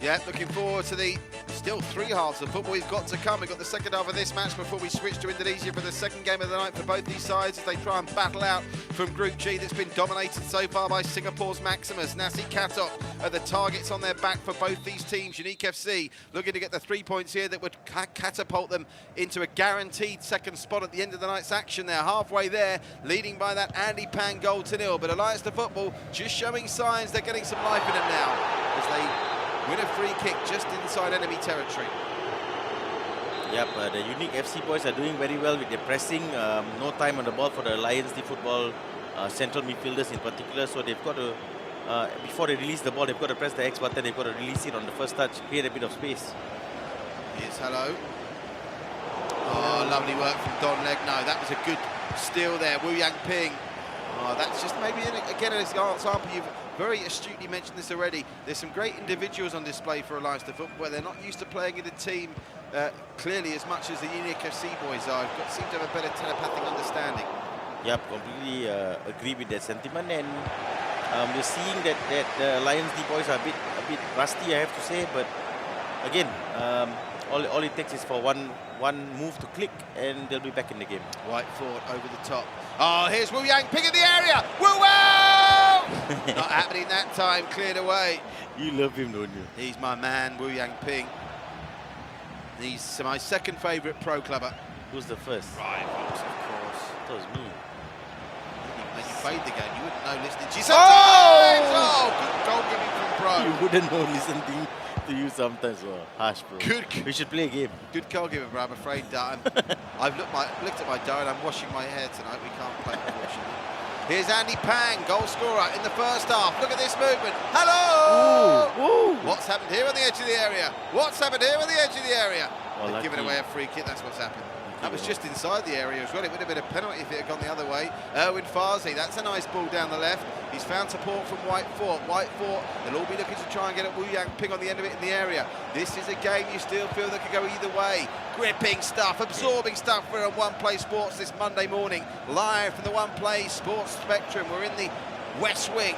Yeah, looking forward to the still 3 halves of football we've got to come. We've got the second half of this match before we switch to Indonesia for the second game of the night for both these sides as they try and battle out from Group G that's been dominated so far by Singapore's Maximusss. Nasi, Katok are the targets on their back for both these teams. Unique FC looking to get the 3 points here that would catapult them into a guaranteed second spot at the end of the night's action. They're halfway there, leading by that Andy Pan goal to 0. But Allianz to Futbol just showing signs they're getting some life in them now as they win a free kick just inside enemy territory. Yep, the Unique FC boys are doing very well with their pressing. No time on the ball for the Allianz the Futbol central midfielders in particular. So they've got to, before they release the ball, they've got to press the X button. They've got to release it on the first touch, create a bit of space. Here's Hello. Oh, lovely work from Don Legno. That was a good steal there. Wu Yang Ping. Oh, that's just maybe, again, an example. You've very astutely mentioned this already. There's some great individuals on display for Allianz to Futbol where they're not used to playing in a team clearly as much as the Unique FC boys are. Seem to have a better telepathic understanding. Yep, completely agree with that sentiment, and we're seeing that the Allianz D boys are a bit rusty, I have to say. But again, all it takes is for one move to click, and they'll be back in the game. White forward over the top. Oh, here's Wu Yang Ping in the area. Woo-wow! Not happening that time. Cleared away. You love him, don't you? He's my man, Wu Yang Ping. He's my second favourite pro clubber. Who's the first? Rivals, of course. That was me. Are you played the game, you wouldn't know listening to you sometimes. Oh, good goal giving from Bro. You wouldn't know listening to you sometimes. Oh, harsh, bro. Good. We should play a game. Good goal giving, bro. I'm afraid that I've looked at my diary and I'm washing my hair tonight. We can't play, unfortunately. Here's Andy Pang, goal scorer in the first half. Look at this movement. Hello! Ooh, ooh. What's happened here on the edge of the area? What's happened here on the edge of the area? Well, They've given away a free kick. That's what's happened. That was just inside the area as well. It would have been a penalty if it had gone the other way. Erwin Farsi, that's a nice ball down the left. He's found support from White Fort. White Fort, they'll all be looking to try and get at Wu Yang Ping on the end of it in the area. This is a game you still feel that could go either way. Gripping stuff, absorbing stuff. We're on One Play Sports this Monday morning, live from the One Play Sports Spectrum. We're in the West Wing.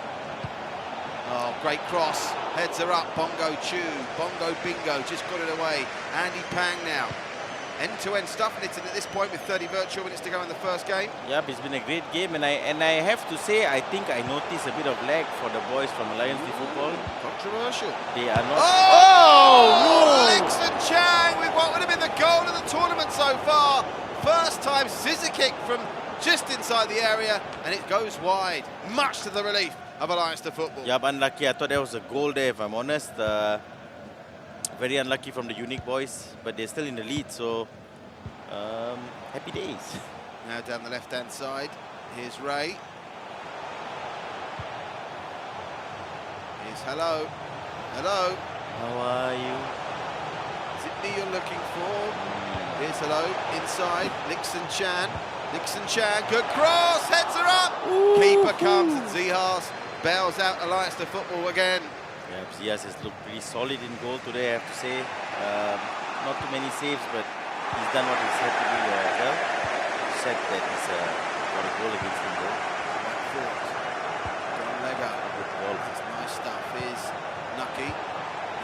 Oh, great cross. Heads are up. Bongo Chu, Bongo Bingo, just got it away. Andy Pang now. End-to-end stuff, and it's at this point with 30 virtual minutes to go in the first game. Yep, it's been a great game, and I have to say, I think I noticed a bit of lag for the boys from Allianz Futbol. Controversial. They are not. Oh! Lixon Chang with what would have been the goal of the tournament so far. First time scissor kick from just inside the area, and it goes wide, much to the relief of Allianz Futbol. Yep, unlucky. I thought there was a goal there, if I'm honest. Very unlucky from the Unique boys, but they're still in the lead, so happy days. Now down the left-hand side, here's Ray. Here's Hello. Hello. How are you? Is it me you're looking for? Here's Hello, inside, Lixon Chan. Lixon Chan, good cross, heads are up. Ooh. Keeper comes and Zihas bails out Allianz Futbol again. Yeah, Zias has looked pretty solid in goal today, I have to say. Not too many saves, but he's done what he's had to do well. He said that he's got a goal against him, though. White Fort, John Lega. Good ball. That's nice stuff. Here's Nucky,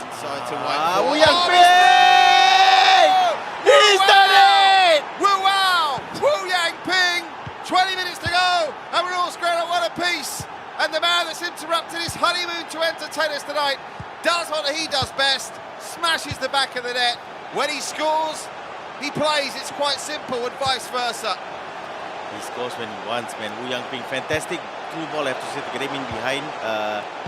inside to White Fort. Wu Yang Ping! He's done it! Woo wow! Wu Yang Ping! 20 minutes to go, and we're all squared at one apiece. And the man that's interrupted his honeymoon to entertain us tonight does what he does best, smashes the back of the net. When he scores, he plays. It's quite simple, and vice versa. He scores when he wants, man. Wu Yang Ping, fantastic through ball, I have to say, to get him in behind.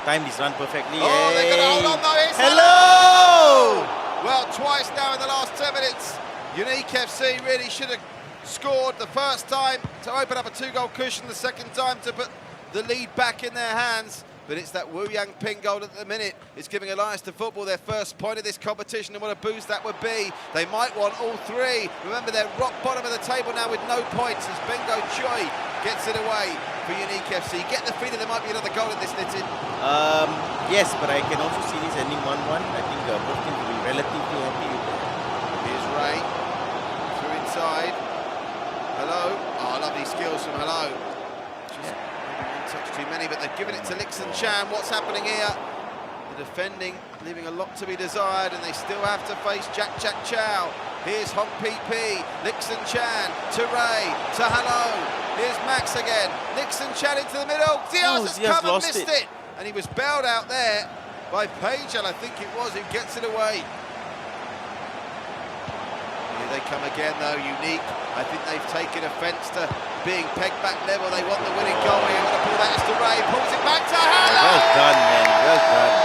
Timed his run perfectly. Oh, they're going to hold on though. It's Hello! Well, twice now in the last 10 minutes. Unique FC really should have scored the first time to open up a two-goal cushion, the second time to put the lead back in their hands, but it's that Wu Yang Ping goal at the minute. It's giving Allianz Futbol their first point of this competition, and what a boost that would be. They might want all three. Remember, they're rock bottom of the table now with no points as Bengo Choi gets it away for Unique FC. Get the feeling there might be another goal in this, Nitin. Yes, but I can also see this ending 1-1. I think both teams will be relatively happy with that. Here's Ray, through inside. Hello. Oh, lovely skills from Hello. Just touch too many, but they've given it to Lixon Chan. What's happening here? The defending leaving a lot to be desired, and they still have to face Jack Chow. Here's Hong PP, Lixon Chan to Ray, to Hello. Here's Max again. Lixon Chan into the middle. Diaz has come and missed it. And he was bailed out there by Pagel, I think it was, who gets it away. Here they come again though, Unique. I think they've taken offence to being pegged back level. They want the winning goal. They're going to pull that to Ray. Pulls it back to Hello. Well done, man. Well done.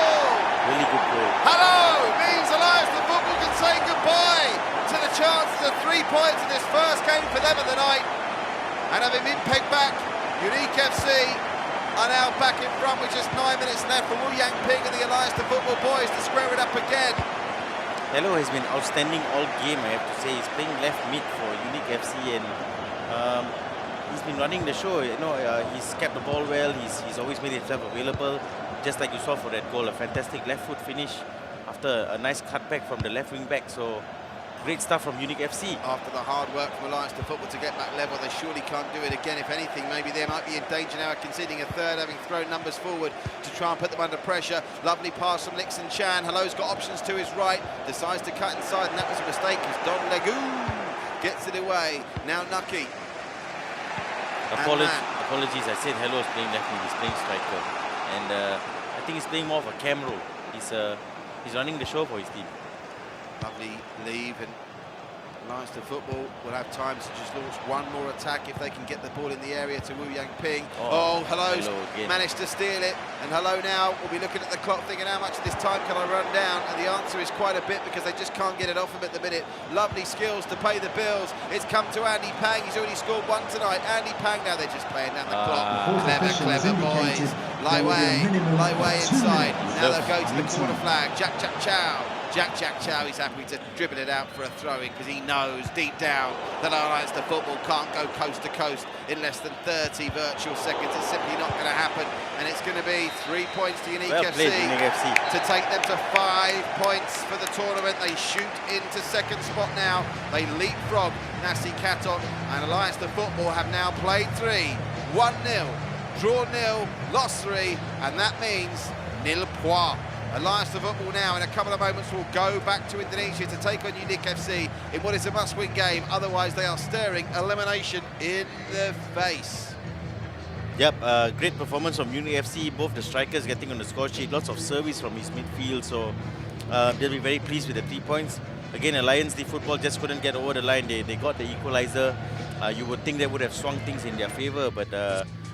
Really good goal. Hello means Allianz Futbol can say goodbye to the chances of 3 points in this first game for them of the night. And having been pegged back, Unique FC are now back in front with just 9 minutes left for Wu Yang Ping and the Allianz Futbol boys to square it up again. Hello has been outstanding all game, I have to say. He's playing left mid for Unique FC, and he's been running the show. You know, he's kept the ball well. He's always made himself available, just like you saw for that goal. A fantastic left foot finish after a nice cutback from the left wing back. So great stuff from Unique FC. After the hard work from Allianz Futbol to get back level, they surely can't do it again. If anything, maybe they might be in danger now of conceding a third, having thrown numbers forward to try and put them under pressure. Lovely pass from Lixon Chan. Hello's got options to his right, decides to cut inside, and that was a mistake as Don Legu gets it away. Now Nucky. Apologies, I said Hello is playing left mid, he's playing striker. And I think he's playing more of a cam role. He's running the show for his team. Lovely leave, and Allianz to Football will have time to just launch one more attack if they can get the ball in the area to Wu Yang Ping. Oh, Hello's managed to steal it. And Hello now will be looking at the clock thinking, how much of this time can I run down? And the answer is quite a bit because they just can't get it off him at the minute. Lovely skills to pay the bills. It's come to Andy Pang. He's already scored one tonight. Andy Pang now, they're just playing down the clock. Clever boys. Lie way inside. Now they'll go to the corner flag. Jack Chow. Jack Chow, he's happy to dribble it out for a throw-in because he knows deep down that Allianz to Football can't go coast to coast in less than 30 virtual seconds. It's simply not going to happen, and it's going to be 3 points to Unique FC to take them to 5 points for the tournament. They shoot into second spot now. They leapfrog Nasi, Katok, and Allianz to Football have now played 3, 1-0, draw 0, lost 3, and that means nil points. Allianz to Football now in a couple of moments will go back to Indonesia to take on Unique FC in what is a must-win game. Otherwise, they are staring elimination in the face. Yep, great performance from Unique FC. Both the strikers getting on the score sheet. Lots of service from his midfield. So they'll be very pleased with the 3 points. Again, Allianz the Football just couldn't get over the line. They got the equalizer. You would think they would have swung things in their favour, but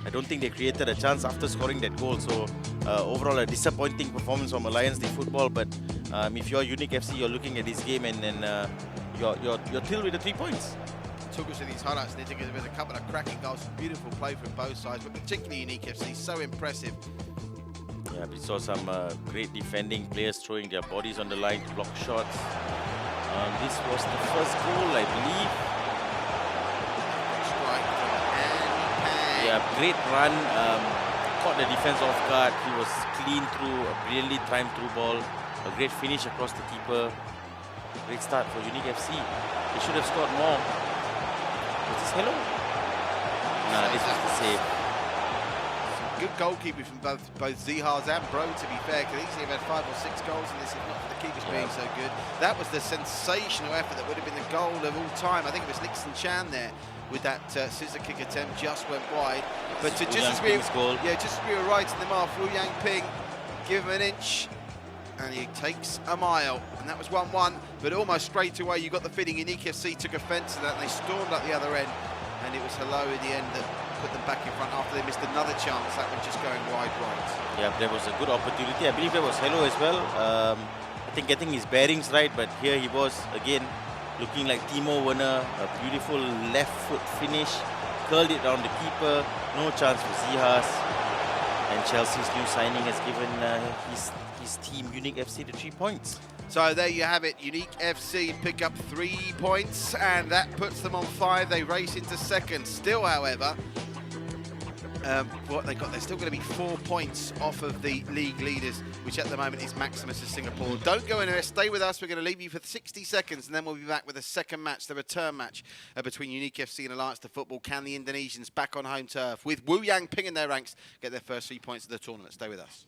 I don't think they created a chance after scoring that goal. So overall, a disappointing performance from Allianz the Football. But if you're Unique FC, you're looking at this game and you're thrilled with the 3 points. Took us to these highlights, and there was a couple of cracking goals, beautiful play from both sides, but particularly Unique FC, so impressive. Yeah, we saw some great defending players throwing their bodies on the line to block shots. This was the first goal, I believe. Strike from Andy Pang. Yeah, great run. Caught the defense off guard. He was clean through, a brilliantly timed through ball. A great finish across the keeper. Great start for Unique FC. They should have scored more. Was this Hello? Nah, this was the save. Good goalkeeping from both Zihars and Bro, to be fair, could easily have had 5 or 6 goals in this if not for the keepers being so good. That was the sensational effort that would have been the goal of all time. I think it was Nixon Chan there with that scissor kick attempt, just went wide. But to just as we were writing them off, Wu Yang Ping give him an inch and he takes a mile, and that was 1-1. But almost straight away you got the feeling Unique FC took offence to that and they stormed up the other end, and it was Hello in the end that put them back in front after they missed another chance, that one just going wide right. Yeah, there was a good opportunity. I believe there was Hello as well. I think getting his bearings right, but here he was again looking like Timo Werner. A beautiful left foot finish, curled it around the keeper. No chance for Zihars. And Chelsea's new signing has given his team Unique FC the 3 points. So there you have it. Unique FC pick up 3 points, and that puts them on 5. They race into second. Still, however, what they got, they're still going to be 4 points off of the league leaders, which at the moment is Maximusss of Singapore. Don't go anywhere. Stay with us. We're going to leave you for 60 seconds, and then we'll be back with the second match, the return match between Unique FC and Allianz to Football. Can the Indonesians back on home turf with Wu Yang Ping in their ranks get their first 3 points of the tournament? Stay with us.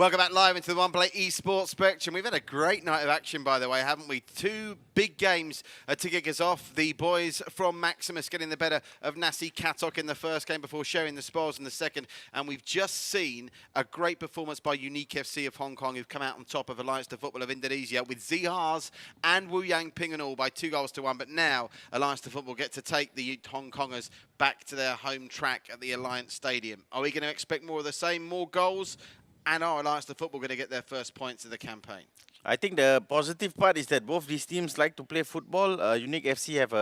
Welcome back live into the One Play Esports Spectrum. We've had a great night of action, by the way, haven't we? Two big games to kick us off. The boys from Maximusss getting the better of Nasi, Katok in the first game before sharing the spoils in the second. And we've just seen a great performance by Unique FC of Hong Kong, who've come out on top of Allianz to Futbol of Indonesia with Zihars and Wu Yang Ping and all by 2-1. But now Allianz to Futbol get to take the Hong Kongers back to their home track at the Allianz Stadium. Are we going to expect more of the same, more goals? And are Allianz to Futbol going to get their first points of the campaign? I think the positive part is that both these teams like to play football. Unique FC have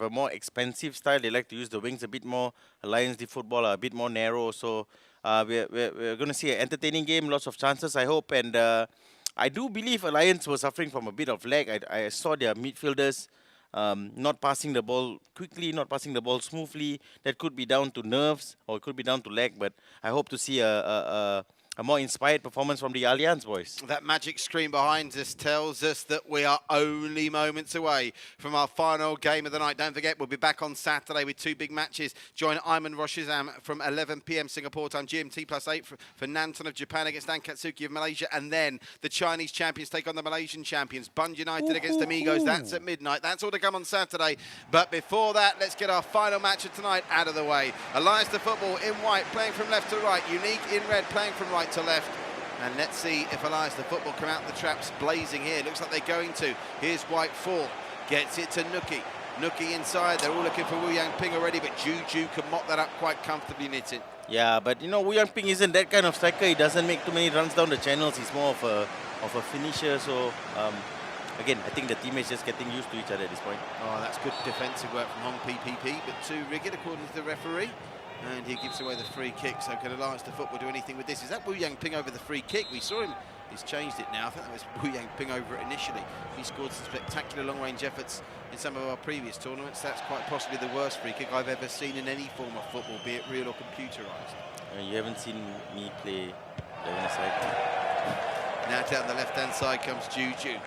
a more expensive style. They like to use the wings a bit more. Allianz the football are a bit more narrow. So we're going to see an entertaining game, lots of chances, I hope. And I do believe Allianz was suffering from a bit of lag. I saw their midfielders not passing the ball quickly, not passing the ball smoothly. That could be down to nerves or it could be down to lag. But I hope to see a more inspired performance from the Allianz boys. That magic screen behind us tells us that we are only moments away from our final game of the night. Don't forget, we'll be back on Saturday with two big matches. Join Ayman Roshizam from 11 p.m. Singapore time, GMT +8 for Nanton of Japan against Nankatsuki of Malaysia. And then the Chinese champions take on the Malaysian champions. Bund United against Amigos. That's at midnight. That's all to come on Saturday. But before that, let's get our final match of tonight out of the way. Allianz to Futbol in white, playing from left to right. Unique in red, playing from right to left. And let's see if Allianz to Futbol come out the traps blazing here. Looks like they're going to. Here's White 4. Gets it to Nuki. Nuki inside. They're all looking for Wu Yang Ping already, but Juju can mop that up quite comfortably, Nitin. Yeah, but you know, Wu Yang Ping isn't that kind of striker. He doesn't make too many runs down the channels. He's more of a finisher. So again, I think the teammates just getting used to each other at this point. Oh, that's good defensive work from Hong PPP, but too rigid according to the referee. And he gives away the free kick. So can Allianz to Futbol do anything with this? Is that Wu Yang Ping over the free kick? We saw him. He's changed it now. I think that was Wu Yang Ping over it initially. He scored some spectacular long-range efforts in some of our previous tournaments. That's quite possibly the worst free kick I've ever seen in any form of football, be it real or computerised. You haven't seen me play 11-a-side. Now down the left-hand side comes Juju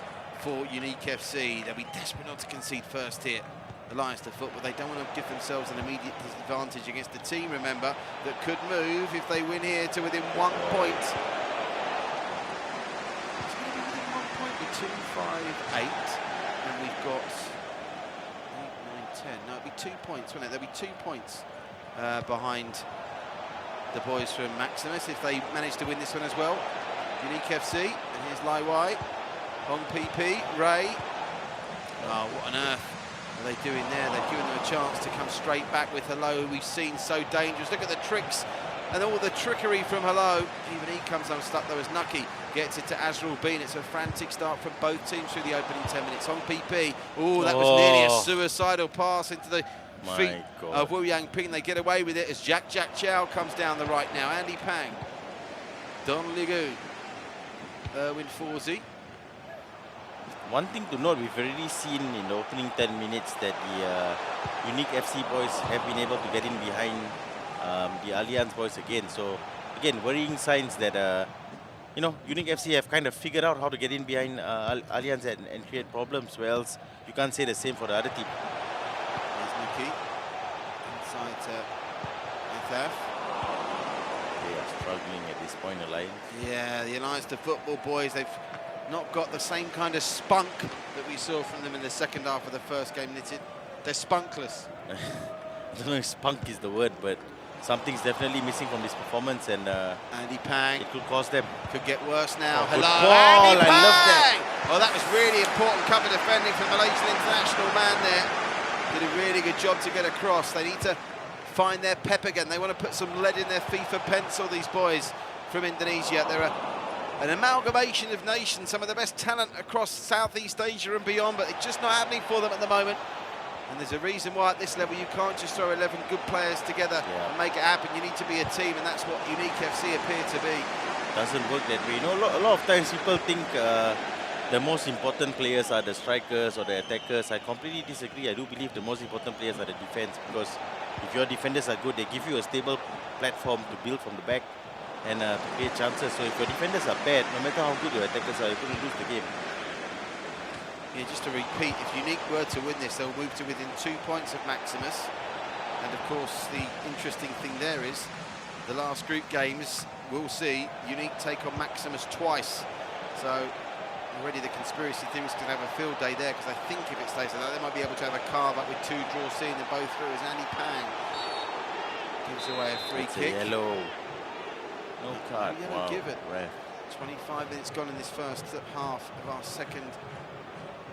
for Unique FC. They'll be desperate not to concede first here. Allianz to Futbol, they don't want to give themselves an immediate disadvantage against a team, remember, that could move if they win here to within 1 point. It's going to be within 1 point with 2, 5, 8, and we've got 8, 9, 10. No, it'll be 2 points, won't it? There'll be 2 points behind the boys from Maximusss if they manage to win this one as well. Unique FC, and here's Lai Wai, Hong PP, Ray. Oh, what on earth are they doing there? They've given them a chance to come straight back with Hello, who we've seen so dangerous. Look at the tricks and all the trickery from Hello. Even he comes unstuck though as Nucky gets it to Azrael Bean. It's a frantic start from both teams through the opening 10 minutes. Hong PP, oh, that was nearly a suicidal pass into the feet of Wu Yang Ping. They get away with it as Jack Chow comes down the right now. Andy Pang, Don Ligu, Erwin Forsey. One thing to note, we've already seen in the opening 10 minutes that the Unique FC boys have been able to get in behind the Allianz boys again. So, again, worrying signs that, you know, Unique FC have kind of figured out how to get in behind Allianz and create problems, or else you can't say the same for the other team. There's Nuki inside to FF. They are struggling at this point, Allianz. Yeah, the Allianz to Futbol boys, they've not got the same kind of spunk that we saw from them in the second half of the first game, Knitted. They're spunkless. I don't know if spunk is the word, but something's definitely missing from this performance, and Andy Pang. it could cost them. Could get worse now. Oh, Hello, Andy Pang! I love that. Oh, that was really important cover defending from the Malaysian international man there. Did a really good job to get across. They need to find their pep again. They want to put some lead in their FIFA pencil, these boys from Indonesia. They're an amalgamation of nations, some of the best talent across Southeast Asia and beyond, but it's just not happening for them at the moment. And there's a reason why at this level you can't just throw 11 good players together and make it happen. You need to be a team, and that's what Unique FC appear to be. Doesn't work that way. You know, a lot of times people think the most important players are the strikers or the attackers. I completely disagree. I do believe the most important players are the defense, because if your defenders are good, they give you a stable platform to build from the back and to create chances. So if your defenders are bad, no matter how good your attackers are, you're going to lose the game. Yeah, just to repeat, if Unique were to win this, they'll move to within 2 points of Maximusss. And of course, the interesting thing there is the last group games we'll see. Unique take on Maximusss twice. So already the conspiracy theorists can have a field day there, because I think if it stays like that, they might be able to have a carve up with 2 draws in and both through as Andy Pang gives away a free kick. Yellow. No card. Yellow Wow. given. Ref. 25 minutes gone in this first half of our second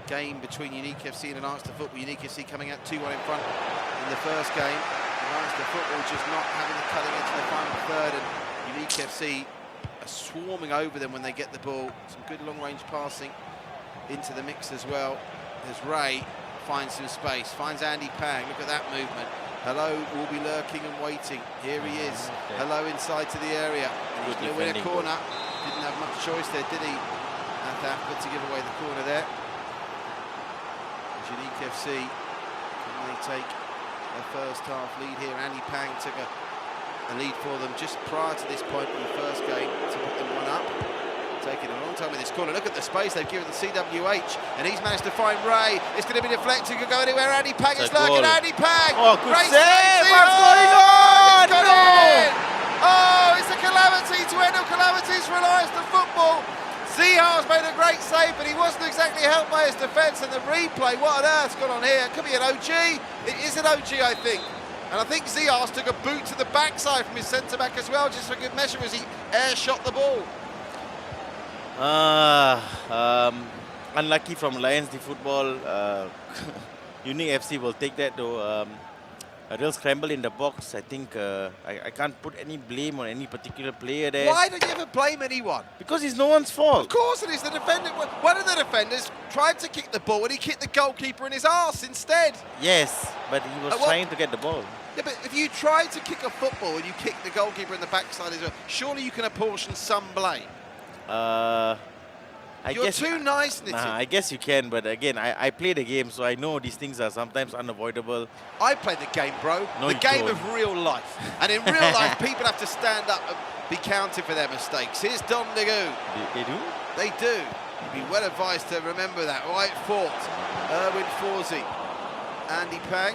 game between Unique FC and Allianz Futbol. Unique FC coming out 2-1 in front in the first game. Allianz Futbol just not having the cutting edge in the final third, and Unique FC are swarming over them when they get the ball. Some good long-range passing into the mix as well. As Ray finds some space, finds Andy Pang. Look at that movement. Hello will be lurking and waiting. Here he is. Okay. Hello inside to the area. And he's going to win a corner. Didn't have much choice there, did he? But to give away the corner there. Unique FC, can they take a first half lead here? Andy Pang took a lead for them just prior to this point in the first game to put them 1 up. Taking a long time in this corner. Look at the space they've given the CWH, and he's managed to find Ray. It's going to be deflected, could go anywhere. Andy Pang is lurking. Andy Pang! Oh, good Ray save! What's going on? No! Oh, it's a calamity to end all calamities for Allianz Futbol. Zihar's made a great save, but he wasn't exactly helped by his defence. And the replay, what on earth's gone on here? It could be an OG. It is an OG, I think. And I think Zihar's took a boot to the backside from his centre-back as well, just for good measure, as he air-shot the ball. Unlucky from Allianz Futbol. Unique FC will take that though. A real scramble in the box. I think I can't put any blame on any particular player there. Why don't you ever blame anyone? Because it's no one's fault. Of course it is. The defender. One of the defenders tried to kick the ball and he kicked the goalkeeper in his arse instead. Yes, but he was trying to get the ball. Yeah, but if you try to kick a football and you kick the goalkeeper in the backside as well, surely you can apportion some blame. You're too nice, Nitty. Nah, I guess you can, but again, I play the game, so I know these things are sometimes unavoidable. I play the game, bro. No, the game don't. of real life. And in real life, people have to stand up and be counted for their mistakes. Here's Don Nagoo. They do? They do. You'd be well advised to remember that. White Fort, Erwin Forsey, Andy Pang.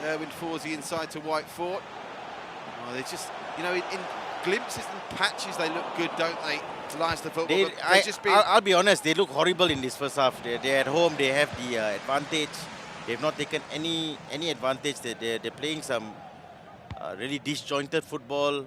Erwin Forsey inside to White Fort. Oh, they just, you know, in glimpses and patches, they look good, don't they? Allianz Futbol. I'll be honest, they look horrible in this first half. They're at home, they have the advantage. They've not taken any advantage. They're playing some really disjointed football.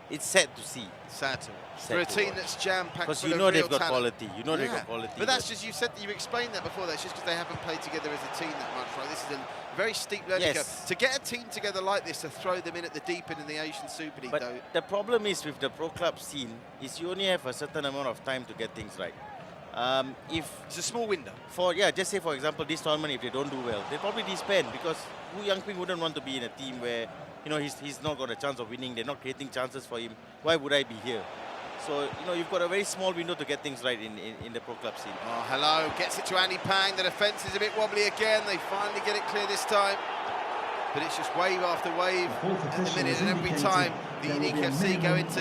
It's sad to see. Sad to for a team that's jam-packed. Because you know they've got quality. You know yeah. they've got quality. But that's just, you explained that before. That's just because they haven't played together as a team that much, right? This is a very steep learning curve. To get a team together like this, to throw them in at the deep end in the Asian Super League, though. The problem is with the pro club scene is you only have a certain amount of time to get things right. If it's a small window. Just say for example this tournament, if they don't do well, they probably disband, because Wu Yangping wouldn't want to be in a team where, you know, he's not got a chance of winning. They're not creating chances for him. Why would I be here? So, you know, you've got a very small window to get things right in the pro club scene. Oh, hello. Gets it to Andy Pang. The defence is a bit wobbly again. They finally get it clear this time. But it's just wave after wave at the minute, and every time the Unique FC go into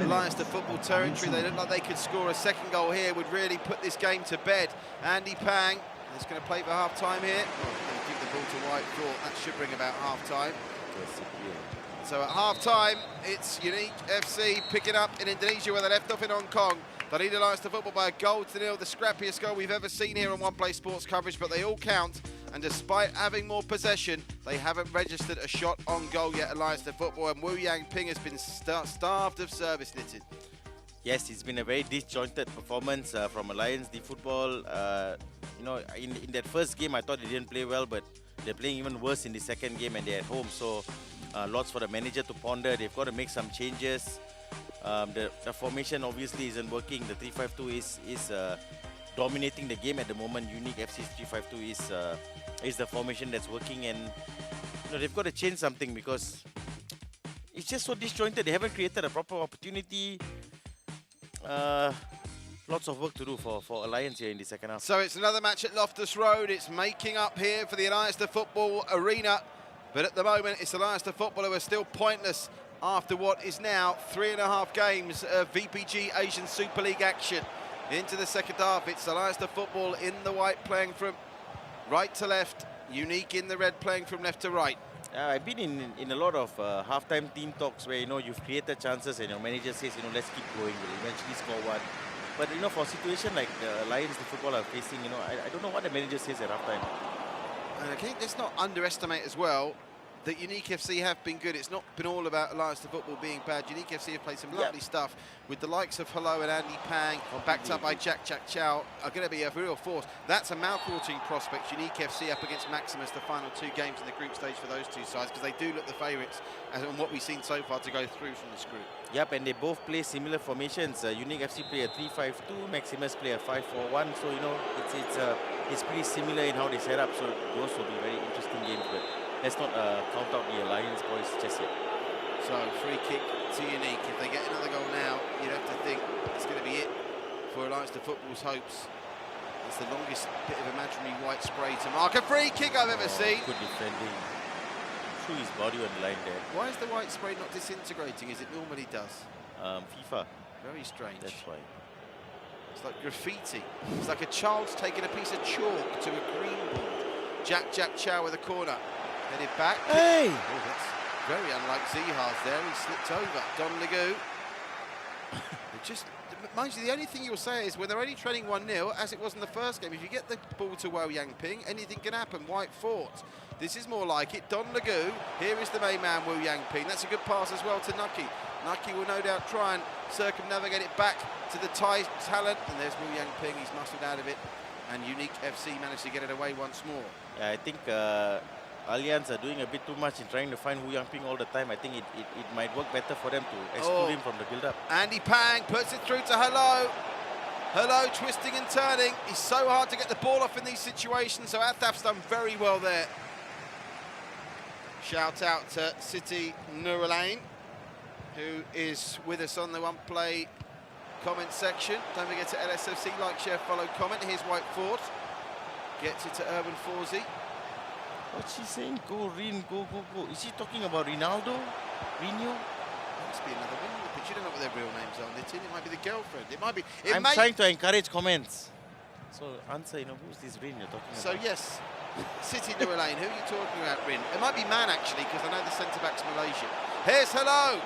Allianz Futbol territory, they look like they could score a second goal here, would really put this game to bed. Andy Pang is going to play for half-time here. Oh, going to give the ball to White Fort. That should bring about half-time. So at half-time, it's Unique FC picking up in Indonesia, where they left off in Hong Kong. They lead Allianz Futbol by 1-0, the scrappiest goal we've ever seen here on One Play Sports coverage, but they all count. And despite having more possession, they haven't registered a shot on goal yet, Allianz Futbol. And Wu Yangping has been starved of service, Knitted. Yes, it's been a very disjointed performance from Allianz Futbol. You know, in that first game, I thought they didn't play well, but they're playing even worse in the second game, and they're at home. So lots for the manager to ponder. They've got to make some changes. The formation obviously isn't working. The 3-5-2 is dominating the game at the moment. Unique FC's 3-5-2 is the formation that's working, and you know, they've got to change something because it's just so disjointed. They haven't created a proper opportunity. Lots of work to do for Allianz here in the second half. So it's another match at Loftus Road. It's making up here for the Allianz Futbol arena. But at the moment, it's Allianz Futbol who are still pointless after what is now 3.5 games of VPG Asian Super League action. Into the second half, it's Allianz Futbol in the white playing from right to left, Unique in the red playing from left to right. I've been in a lot of halftime team talks where, you know, you've created chances and your manager says, you know, let's keep going. We'll eventually score one. But, you know, for a situation like the Allianz, the Futbol are facing, you know, I don't know what the manager says at halftime. And I think let's not underestimate as well that Unique FC have been good. It's not been all about Allianz to Futbol being bad. Unique FC have played some lovely stuff with the likes of Hello and Andy Pang, backed up by Jack Chow, are going to be a real force. That's a mouth-watering prospect. Unique FC up against Maximusss, the final 2 games in the group stage for those 2 sides, because they do look the favourites on what we've seen so far to go through from this group. Yep, and they both play similar formations. Unique FC play a 3-5-2, Maximusss play a 5-4-1. So, you know, it's pretty similar in how they set up. So those will be very interesting games. But let's not count out the Allianz boys just yet. So, free kick to Unique. If they get another goal now, you'd have to think it's going to be it for Allianz to Futbol's hopes. It's the longest bit of imaginary white spray to mark a free kick I've ever seen. Good defending. Threw his body on the line there. Why is the white spray not disintegrating as it normally does? FIFA. Very strange. That's why. It's like graffiti. It's like a child's taking a piece of chalk to a green board. Jack Chow with a corner. Headed back. Hey! Oh, that's very unlike Zihars there. He slipped over. Don Legou. Just, mind you, the only thing you'll say is when they're only trailing 1-0, as it was in the first game, if you get the ball to Wo Yang Ping, anything can happen. White fought. This is more like it. Don Legou. Here is the main man, Wo Yang Ping. That's a good pass as well to Nucky. Nucky will no doubt try and circumnavigate it back to the Thai talent. And there's Wo Yang Ping. He's muscled out of it. And Unique FC managed to get it away once more. Yeah, I think Allianz are doing a bit too much in trying to find Wo Yang Ping all the time. I think it might work better for them to exclude him from the build-up. Andy Pang puts it through to Hello. Hello, twisting and turning. He's so hard to get the ball off in these situations, so Athaf's done very well there. Shout out to City Nurulain, who is with us on the One Play comment section. Don't forget to LSFC, like, share, follow, comment. Here's White Ford. Gets it to Urban Forsey. What's she saying? Go, Rin, go, go, go. Is she talking about Ronaldo? Rino? Must be another one, but you don't know what their real names are, Nitin. It might be the girlfriend. It might be. I'm trying to encourage comments. So answer, you know, who's this Rin you're talking about? So yes, City Nurulain, who are you talking about, Rin? It might be Man actually, because I know the centre-back's Malaysian. Here's Hello!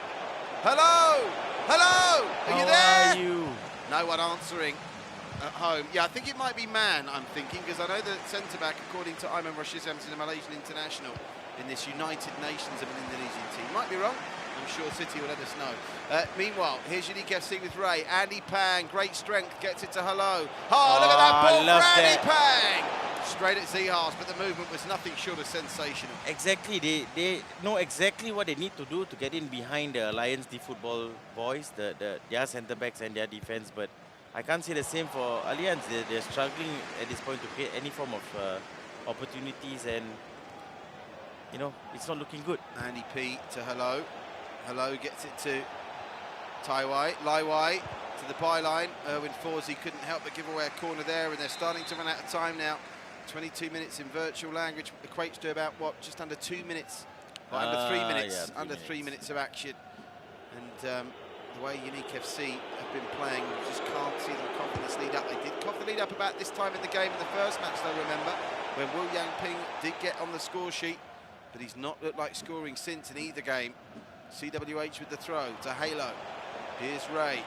Hello! Hello! Are you there? How are you? No one answering at home. Yeah, I think it might be Man, I'm thinking, because I know the centre-back, according to Aiman Rashizam, is a Malaysian international in this United Nations of an Indonesian team. Might be wrong. I'm sure City will let us know. Meanwhile, here's Unique FC with Ray. Andy Pang, great strength, gets it to Hello. Oh, look at that ball for Andy Pang! Straight at Zihars, but the movement was nothing short of sensational. Exactly, they know exactly what they need to do to get in behind the Allianz Futbol boys, their centre-backs and their defence, but I can't say the same for Allianz. They're struggling at this point to create any form of opportunities, and, you know, it's not looking good. Andy P to Hello. Hello gets it to Taiwai. Laiwai to the byline. Urban Forsey couldn't help but give away a corner there, and they're starting to run out of time now. 22 minutes in virtual language equates to about, what, just under 2 minutes? Under 3 minutes. Yeah, 3 minutes of action. And the way Unique FC have been playing, you just can't see them coughing this lead up. They did cough the lead up about this time in the game in the first match, though, remember, when Wo Yang Ping did get on the score sheet, but he's not looked like scoring since in either game. CWH with the throw to Halo. Here's Ray.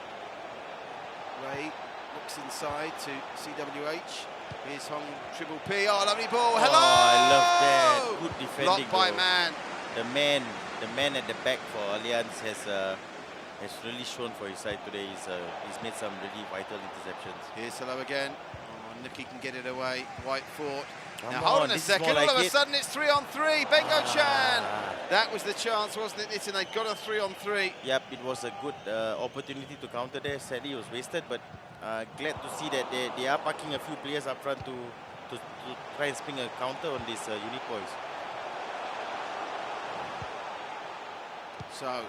Ray looks inside to CWH. Here's Hong Triple P. Oh, lovely ball. Hello! Oh, I love that. Good defending. Blocked by goal. Man. The man at the back for Allianz has really shown for his side today. He's made some really vital interceptions. Here's Hello again. Oh, Nuki can get it away. White fought. Now Come hold on, on a second. All of a sudden it's 3-on-3. Bengo Chan. That was the chance, wasn't it, Nitin? They got a 3-on-3. Yep, it was a good opportunity to counter there. Sadly, it was wasted, but glad to see that they are parking a few players up front to try and spring a counter on these Unique boys. So,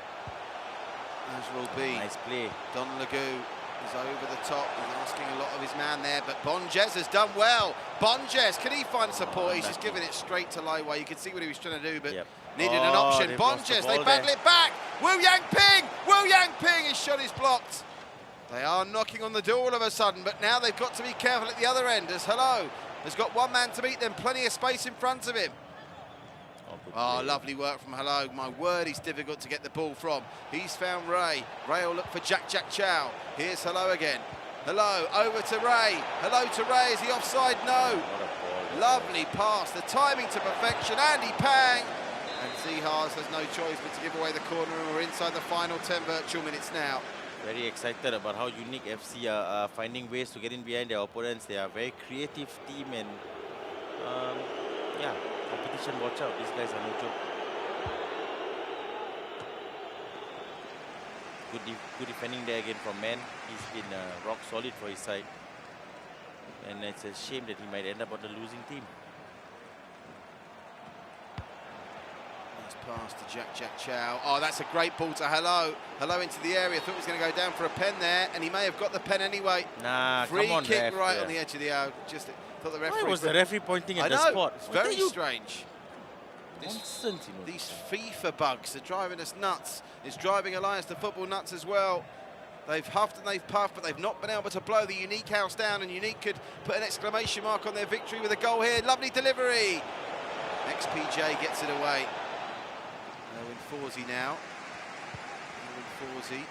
as will be. Nice play. Don Legou is over the top. He's asking a lot of his man there, but Bonjes has done well. Bonjes, can he find support? He's just giving it straight to Laiwai. You can see what he was trying to do, but needed an option. Bonjes, they battle it back. Wo Yang Ping! Wo Yang Ping, his shot is blocked. They are knocking on the door all of a sudden, but now they've got to be careful at the other end, as Hello has got one man to beat them, plenty of space in front of him. Oh, lovely work from Hello. My word, he's difficult to get the ball from. He's found Ray. Ray will look for Jack Chow. Here's Hello again. Hello, over to Ray. Hello to Ray. Is he offside? No. Lovely pass. The timing to perfection. Andy Pang. And Zihars has no choice but to give away the corner, and we're inside the final 10 virtual minutes now. Very excited about how Unique FC are finding ways to get in behind their opponents. They are a very creative team, and yeah, competition, watch out. These guys are no joke. Good defending there again from Man. He's been rock solid for his side. And it's a shame that he might end up on the losing team. Nice pass to Jack Chow. Oh, that's a great ball to Hello. Hello into the area. Thought he was going to go down for a pen there, and he may have got the pen anyway. Nah, free come on, kick ref, right on the edge of the out. Just thought the referee. Why was the referee pointing at the spot? It's very strange. Nonsense, you know. These FIFA bugs are driving us nuts. It's driving Allianz to Football nuts as well. They've huffed and they've puffed, but they've not been able to blow the Unique house down, and Unique could put an exclamation mark on their victory with a goal here. Lovely delivery. XPJ gets it away. Owen Forsey now. Owen Forsey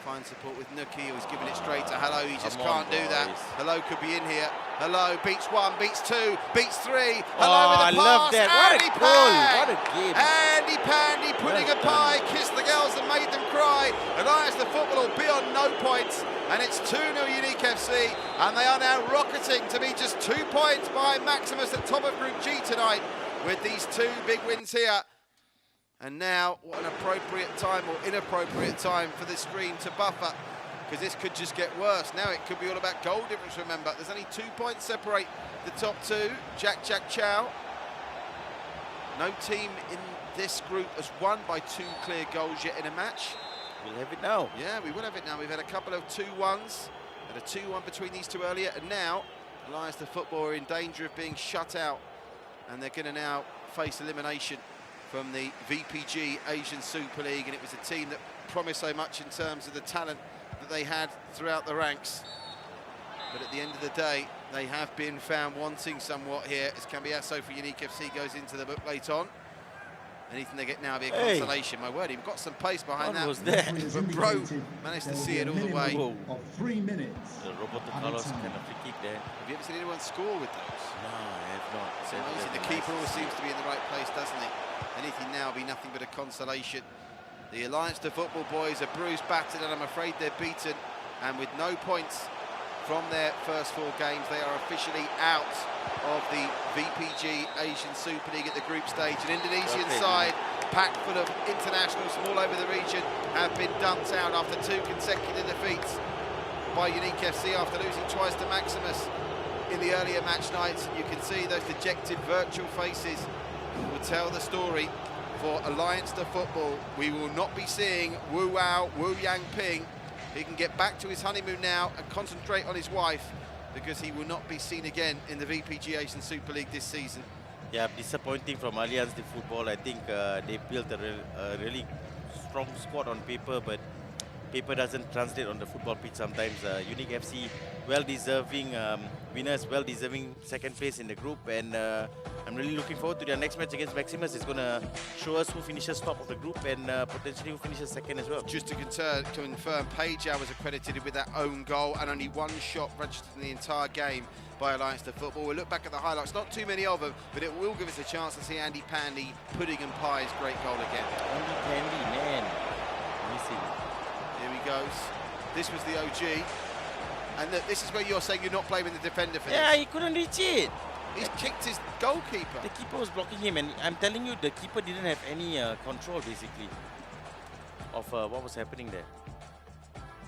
finds support with Nuki, who's giving it straight to Hello. He just can't do that. Hello could be in here. Hello beats one, beats two, beats three. Hello with a pass. Love that. What a goal. What a game. Andy Pandy putting a pie, kissed the girls and made them cry. Allianz the Football will be on no points, and it's 2-0 Unique FC, and they are now rocketing to be just 2 points behind Maximusss at top of Group G tonight with these two big wins here. And now, what an appropriate time or inappropriate time for this stream to buffer, because this could just get worse. Now it could be all about goal difference, remember. There's only 2 points separate the top two. Jack Chow. No team in this group has won by 2 clear goals yet in a match. We'll have it now. Yeah, we will have it now. We've had a couple of 2-1s. Had a 2-1 between these two earlier, and now Allianz the Football are in danger of being shut out, and they're going to now face elimination from the VPG Asian Super League. And it was a team that promised so much in terms of the talent that they had throughout the ranks. But at the end of the day, they have been found wanting somewhat here, as Cambiasso for Unique FC goes into the book late on. Anything they get now will be a consolation. My word, he got some pace behind that. Was there? But Bro managed to see it all the way. Of 3 minutes. The Roberto Carlos kind of free kick there. Have you ever seen anyone score with those? No, I have not. It's amazing. The keeper always seems to be in the right place, doesn't he? Anything now will be nothing but a consolation. The Allianz to Football boys are bruised, battered, and I'm afraid they're beaten. And with no points from their first 4 games, they are officially out of the VPG Asian Super League at the group stage. An Indonesian side, packed full of internationals from all over the region, have been dumped out after 2 consecutive defeats by Unique FC after losing twice to Maximusss in the earlier match nights. You can see those dejected virtual faces will tell the story for Allianz to Football. We will not be seeing Wu Wao, Wu Yang Ping. He can get back to his honeymoon now and concentrate on his wife, because he will not be seen again in the VPG Asian Super League this season. Yeah, disappointing from Allianz the Football. I think they built a really strong squad on paper, but paper doesn't translate on the football pitch sometimes. Unique FC, well-deserving winners, well-deserving second place in the group, and I'm really looking forward to their next match against Maximusss. It's going to show us who finishes top of the group and potentially who finishes second as well. Just to confirm, Pajau was accredited with that own goal and only 1 shot registered in the entire game by Allianz to Football. We'll look back at the highlights, not too many of them, but it will give us a chance to see Andy Pandy pudding and pie's great goal again. Andy Pandy, man, missing. Here he goes. This was the OG. And look, this is where you're saying you're not blaming the defender for this. Yeah, he couldn't reach it. He's kicked his goalkeeper. The keeper was blocking him, and I'm telling you, the keeper didn't have any control, basically, of what was happening there.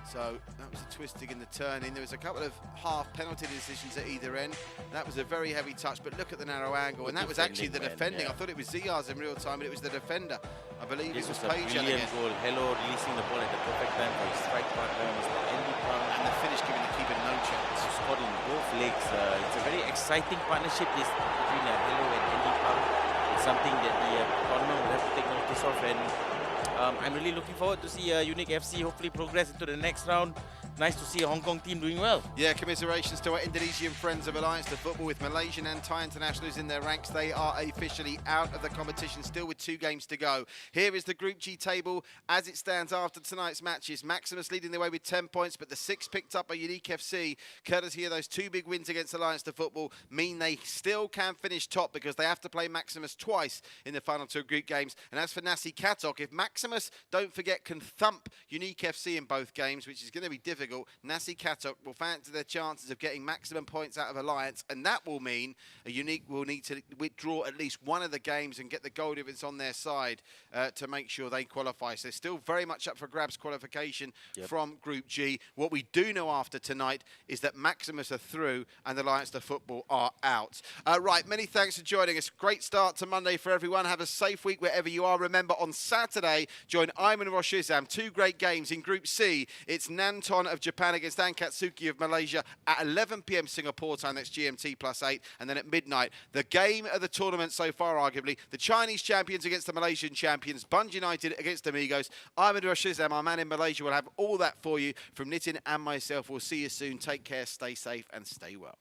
So that was a twisting and the turning. There was a couple of half penalty decisions at either end. That was a very heavy touch, but look at the narrow angle. And that was actually the defending. Yeah. I thought it was Ziyaz in real time, but it was the defender. I believe this it was a Pajau brilliant goal. Hello releasing the ball at the perfect time for his strike partner, Mr. Andy Pang. And the finish giving the keeper no chance. He scored in both legs. It's a very exciting partnership between Hello and Andy Pang. It's something that the tournament will have to take notice of, and I'm really looking forward to see Unique FC hopefully progress into the next round. nice to see a Hong Kong team doing well. Yeah, commiserations to our Indonesian friends of Allianz to Football with Malaysian and Thai internationals in their ranks. They are officially out of the competition, still with 2 games to go. Here is the Group G table as it stands after tonight's matches. Maximusss leading the way with 10 points, but the 6 picked up by Unique FC, courtesy of those 2 big wins against Allianz to Football, mean they still can finish top because they have to play Maximusss twice in the final 2 group games. And as for Nasi Katok, if Maximusss, don't forget, can thump Unique FC in both games, which is going to be difficult, Nasi Katok will fancy their chances of getting maximum points out of Allianz, and that will mean a Unique will need to withdraw at least one of the games and get the goal if it's on their side to make sure they qualify. So still very much up for grabs qualification from Group G. What we do know after tonight is that Maximusss are through and Allianz to Football are out. Right, many thanks for joining us. Great start to Monday for everyone. Have a safe week wherever you are. Remember, on Saturday, join Ayman Roshizam. 2 great games in Group C. It's Nanton of Japan against Ankatsuki of Malaysia at 11 p.m. Singapore time. That's GMT +8. And then at midnight, the game of the tournament so far, arguably, the Chinese champions against the Malaysian champions, Bunge United against Amigos. Ayman Roshizam, our man in Malaysia, will have all that for you from Nitin and myself. We'll see you soon. Take care, stay safe, and stay well.